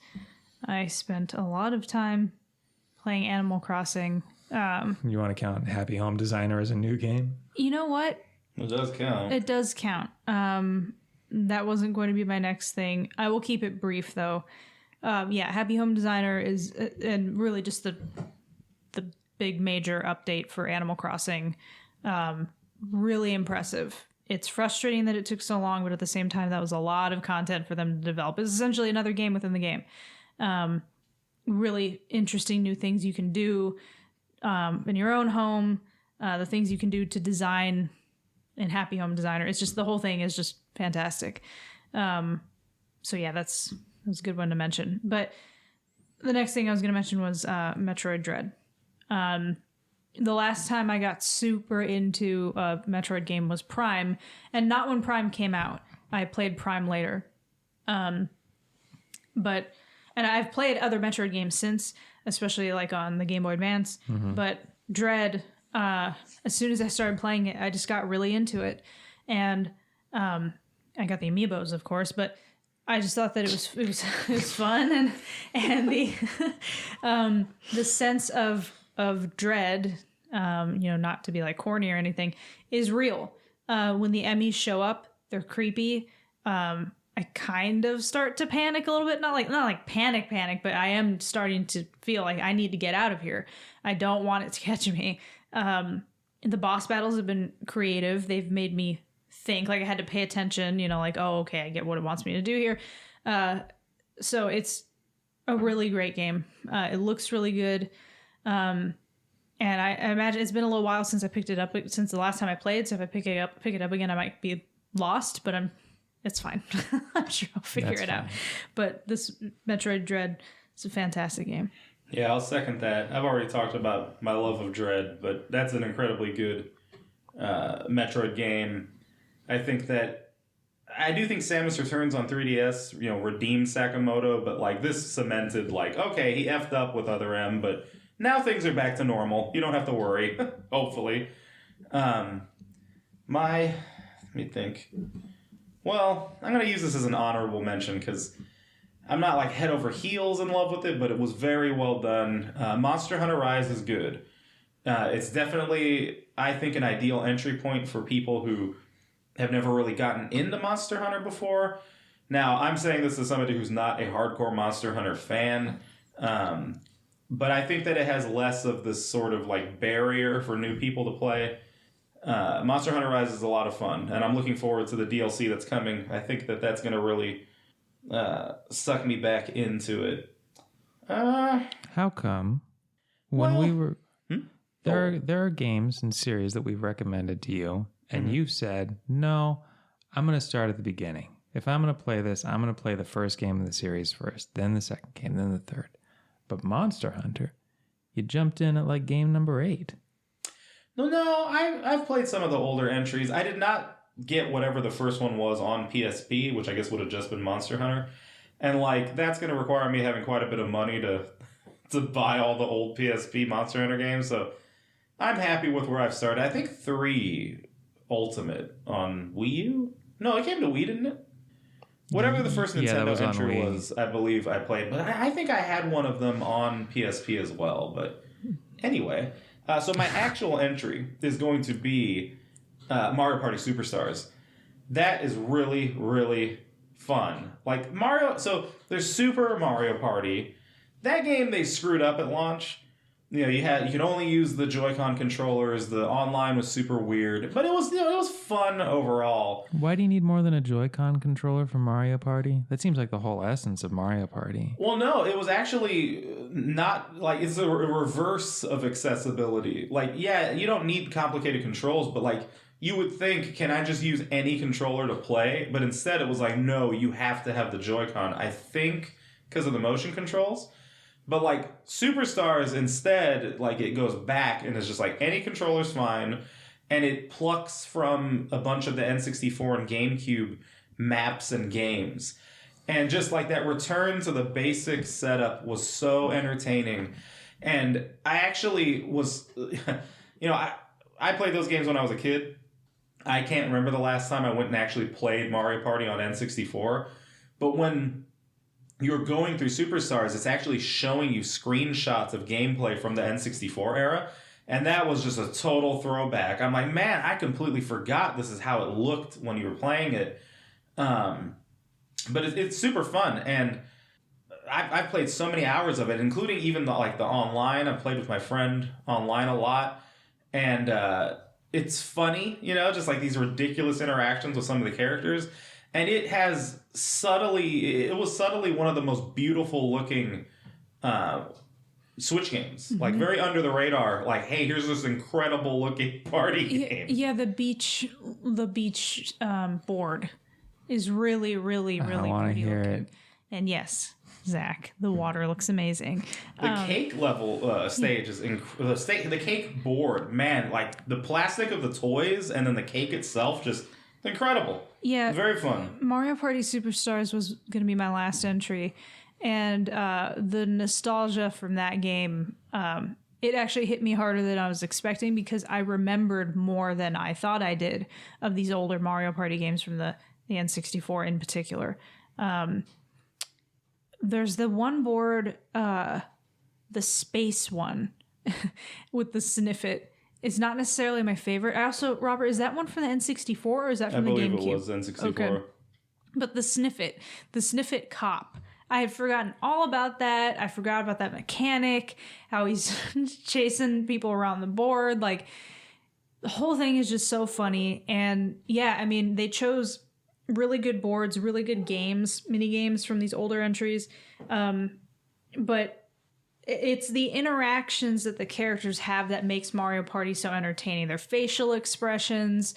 I spent a lot of time playing Animal Crossing. You want to count Happy Home Designer as a new game? You know what? It does count. It does count. That wasn't going to be my next thing. I will keep it brief, though. Yeah, Happy Home Designer is, and really just the big major update for Animal Crossing. Really impressive. It's frustrating that it took so long, but at the same time, that was a lot of content for them to develop. It's essentially another game within the game. Really interesting new things you can do in your own home, the things you can do to design in Happy Home Designer. It's just, the whole thing is just fantastic. So yeah, that's a good one to mention. But the next thing I was going to mention was Metroid Dread. The last time I got super into a Metroid game was Prime, and not when Prime came out. I played Prime later. And I've played other Metroid games since, especially like on the Game Boy Advance. Mm-hmm. But Dread, as soon as I started playing it, I just got really into it. And I got the amiibos, of course, but I just thought that it was fun, and the sense of dread, not to be like corny or anything, is real. When the Emmys show up, they're creepy. I kind of start to panic a little bit. Not like panic, but I am starting to feel like I need to get out of here. I don't want it to catch me. The boss battles have been creative. They've made me think, like I had to pay attention, like, oh, okay, I get what it wants me to do here. So it's a really great game. It looks really good. And I imagine it's been a little while since I picked it up, since the last time I played. So if I pick it up again, I might be lost, but it's fine. I'm sure I'll figure it out. But this Metroid Dread is a fantastic game. Yeah, I'll second that. I've already talked about my love of Dread, but that's an incredibly good Metroid game. I do think Samus Returns on 3DS, redeemed Sakamoto, but like this cemented like, okay, he effed up with Other M, but now things are back to normal. You don't have to worry, hopefully. Let me think. Well, I'm going to use this as an honorable mention because I'm not like head over heels in love with it, but it was very well done. Monster Hunter Rise is good. It's definitely, I think, an ideal entry point for people who have never really gotten into Monster Hunter before. Now, I'm saying this as somebody who's not a hardcore Monster Hunter fan, but I think that it has less of this sort of like barrier for new people to play. Monster Hunter Rise is a lot of fun, and I'm looking forward to the DLC that's coming. I think that that's going to really suck me back into it. How come we were... There are games and series that we've recommended to you, and you've said, no, I'm going to start at the beginning. If I'm going to play this, I'm going to play the first game of the series first, then the second game, then the third. But Monster Hunter, you jumped in at like game number 8. No, I've played some of the older entries. I did not get whatever the first one was on PSP, which I guess would have just been Monster Hunter. And like that's going to require me having quite a bit of money to buy all the old PSP Monster Hunter games. So I'm happy with where I've started. I think 3 Ultimate on Wii U? No, it came to Wii, didn't it? Whatever the first Nintendo entry was, I believe I played. But I think I had one of them on PSP as well. But anyway, so my actual entry is going to be Mario Party Superstars. That is really, really fun. Like Mario, so there's Super Mario Party. That game they screwed up at launch. You could only use the Joy-Con controllers. The online was super weird, but it was fun overall. Why do you need more than a Joy-Con controller for Mario Party? That seems like the whole essence of Mario Party. Well, no, it was actually not like it's a reverse of accessibility. Like, yeah, you don't need complicated controls, but like you would think, can I just use any controller to play? But instead, it was like, no, you have to have the Joy-Con. I think because of the motion controls. But like Superstars instead, like it goes back and it's just like any controller's fine, and it plucks from a bunch of the N64 and GameCube maps and games. And just like that return to the basic setup was so entertaining. And I actually was, I played those games when I was a kid. I can't remember the last time I went and actually played Mario Party on N64. But when you're going through Superstars, it's actually showing you screenshots of gameplay from the N64 era. And that was just a total throwback. I'm like, man, I completely forgot this is how it looked when you were playing it. But it's super fun. And I've played so many hours of it, including even the online. I've played with my friend online a lot. And it's funny, just like these ridiculous interactions with some of the characters. And it was subtly one of the most beautiful looking Switch games. Mm-hmm. Like very under the radar. Like, hey, here's this incredible looking party game. Yeah, the beach board is really, really, really pretty looking. And yes, Zach, the water looks amazing. The cake level stage is the cake board, man. Like the plastic of the toys and then the cake itself, just incredible. Yeah. Very fun. Mario Party Superstars was going to be my last entry. And the nostalgia from that game, it actually hit me harder than I was expecting because I remembered more than I thought I did of these older Mario Party games from the N64 in particular. There's the one board, the space one, with the Sniffit. It's not necessarily my favorite. Robert, is that one from the N64 or is that from the GameCube? I believe it was N64. Okay. But the Sniffit cop, I had forgotten all about that. I forgot about that mechanic, how he's chasing people around the board. Like, the whole thing is just so funny. And yeah, I mean, they chose really good boards, really good games, mini games from these older entries. But it's the interactions that the characters have that makes Mario Party so entertaining. Their facial expressions,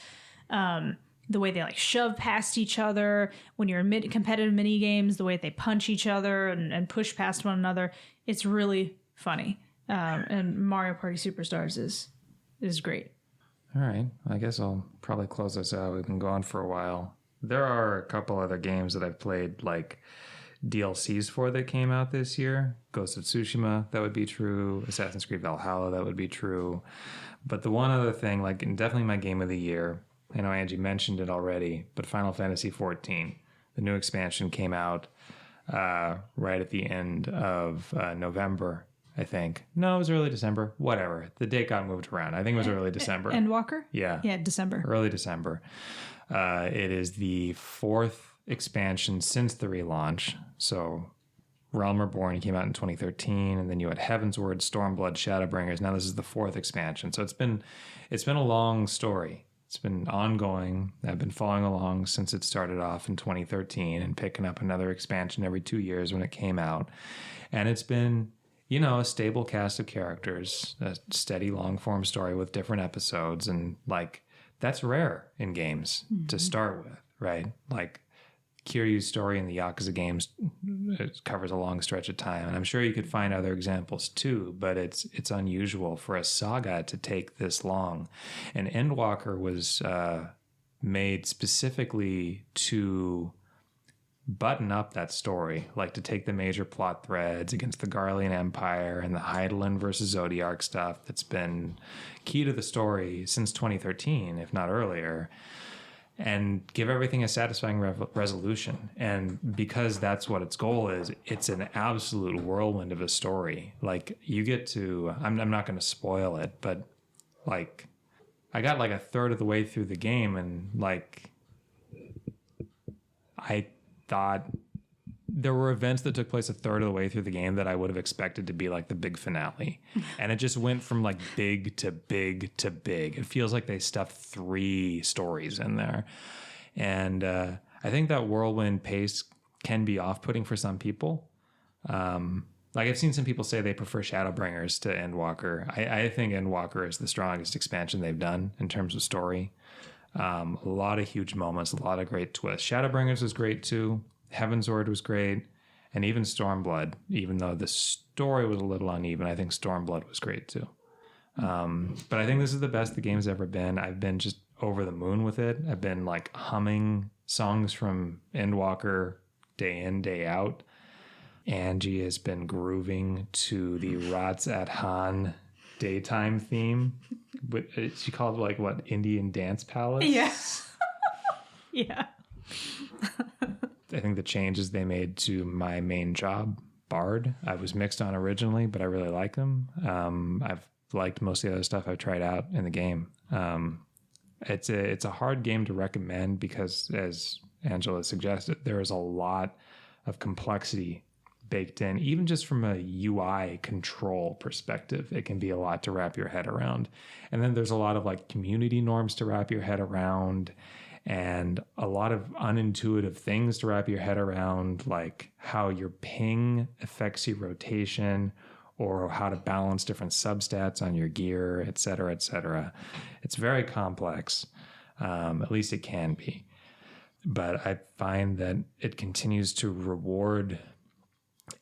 the way they like shove past each other when you're in competitive mini games, the way they punch each other and push past one another. It's really funny. And Mario Party Superstars is great. All right. I guess I'll probably close this out. We've been going for a while. There are a couple other games that I've played like DLCs for that came out this year. Ghost of Tsushima, that would be true. Assassin's Creed Valhalla, that would be true. But the one other thing, like definitely my game of the year, I know Angie mentioned it already, but Final Fantasy XIV, the new expansion came out right at the end of November, I think. No, it was early December. Whatever. The date got moved around. I think it was early December. Endwalker? Yeah. Yeah, December. Early December. It is the 4th expansion since the relaunch. So Realm Reborn came out in 2013, and then you had Heavensward, Stormblood, Shadowbringers. Now this is the 4th expansion. So it's been a long story. It's been ongoing. I've been following along since it started off in 2013 and picking up another expansion every 2 years when it came out. And it's been, you know, a stable cast of characters, a steady long form story with different episodes. And like, that's rare in games to start with, right? Like, Kiryu's story in the Yakuza games, it covers a long stretch of time, and I'm sure you could find other examples too, but it's unusual for a saga to take this long. And Endwalker was made specifically to button up that story, like to take the major plot threads against the Garlean Empire and the Hydaelyn versus Zodiac stuff that's been key to the story since 2013, if not earlier, and give everything a satisfying resolution. And because that's what its goal is, it's an absolute whirlwind of a story. Like, you get to, I'm not going to spoil it, but like, I got like a third of the way through the game, and like, I thought there were events that took place a third of the way through the game that I would have expected to be like the big finale. And it just went from like big to big to big. It feels like they stuffed 3 stories in there. And I think that whirlwind pace can be off-putting for some people. Like, I've seen some people say they prefer Shadowbringers to Endwalker. I think Endwalker is the strongest expansion they've done in terms of story. A lot of huge moments, a lot of great twists. Shadowbringers was great too. Heavensward was great, and even Stormblood, even though the story was a little uneven, I think Stormblood was great too. But I think this is the best the game's ever been. I've been just over the moon with it. I've been like humming songs from Endwalker day in, day out. Angie has been grooving to the Rats at Han daytime theme. She called it like, what, Indian Dance Palace? Yes. Yeah. I think the changes they made to my main job, Bard, I was mixed on originally, but I really like them. I've liked most of the other stuff I've tried out in the game. It's a hard game to recommend because, as Angela suggested, there is a lot of complexity baked in. Even just from a UI control perspective, it can be a lot to wrap your head around. And then there's a lot of like community norms to wrap your head around, and a lot of unintuitive things to wrap your head around, like how your ping affects your rotation, or how to balance different substats on your gear, et cetera, et cetera. It's very complex. At least it can be. But I find that it continues to reward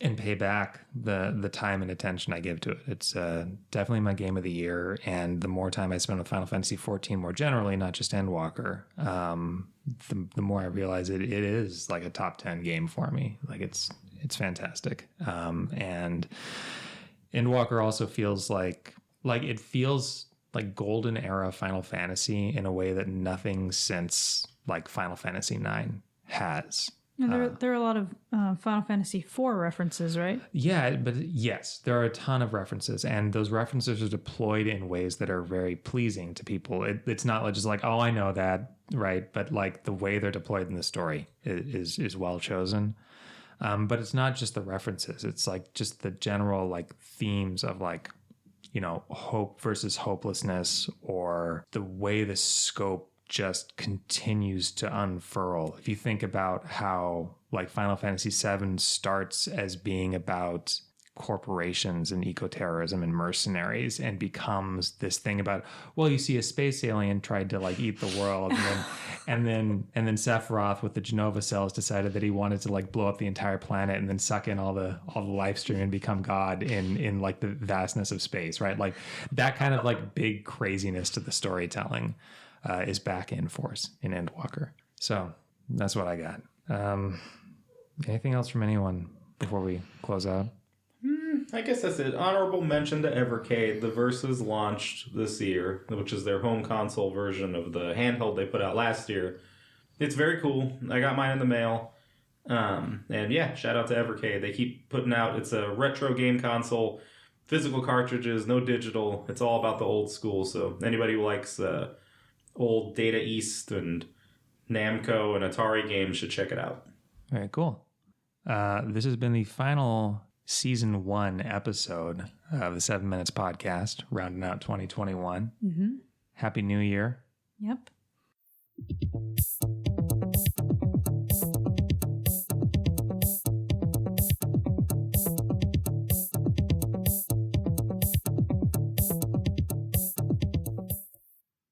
and pay back the time and attention I give to it. It's definitely my game of the year, and the more time I spend with Final Fantasy XIV more generally, not just Endwalker, the more I realize it is like a top 10 game for me. Like, it's fantastic. And Endwalker also feels like it feels like golden era Final Fantasy in a way that nothing since like Final Fantasy IX has. There are a lot of Final Fantasy IV references, right? Yeah, but yes, there are a ton of references, and those references are deployed in ways that are very pleasing to people. It's not just like, oh, I know that. right? But like the way they're deployed in the story is well chosen. But it's not just the references. It's like just the general like themes of like, you know, hope versus hopelessness, or the way the scope just continues to unfurl. If you think about how like Final Fantasy VII starts as being about corporations and eco-terrorism and mercenaries, and becomes this thing about, well, you see a space alien tried to like eat the world, and then Sephiroth with the Genova cells decided that he wanted to like blow up the entire planet and then suck in all the life stream and become God in like the vastness of space, right? Like that kind of like big craziness to the storytelling is back in force in Endwalker. So that's what I got. Anything else from anyone before we close out? I guess that's it. Honorable mention to Evercade. The Versus launched this year, which is their home console version of the handheld they put out last year. It's very cool. I got mine in the mail. And yeah, shout out to Evercade. They keep putting out, it's a retro game console, physical cartridges, no digital. It's all about the old school. So anybody who likes old Data East and Namco and Atari games should check it out. Very cool. This has been the final season 1 episode of the 7 Minutes Podcast, rounding out 2021. Happy New Year. Yep.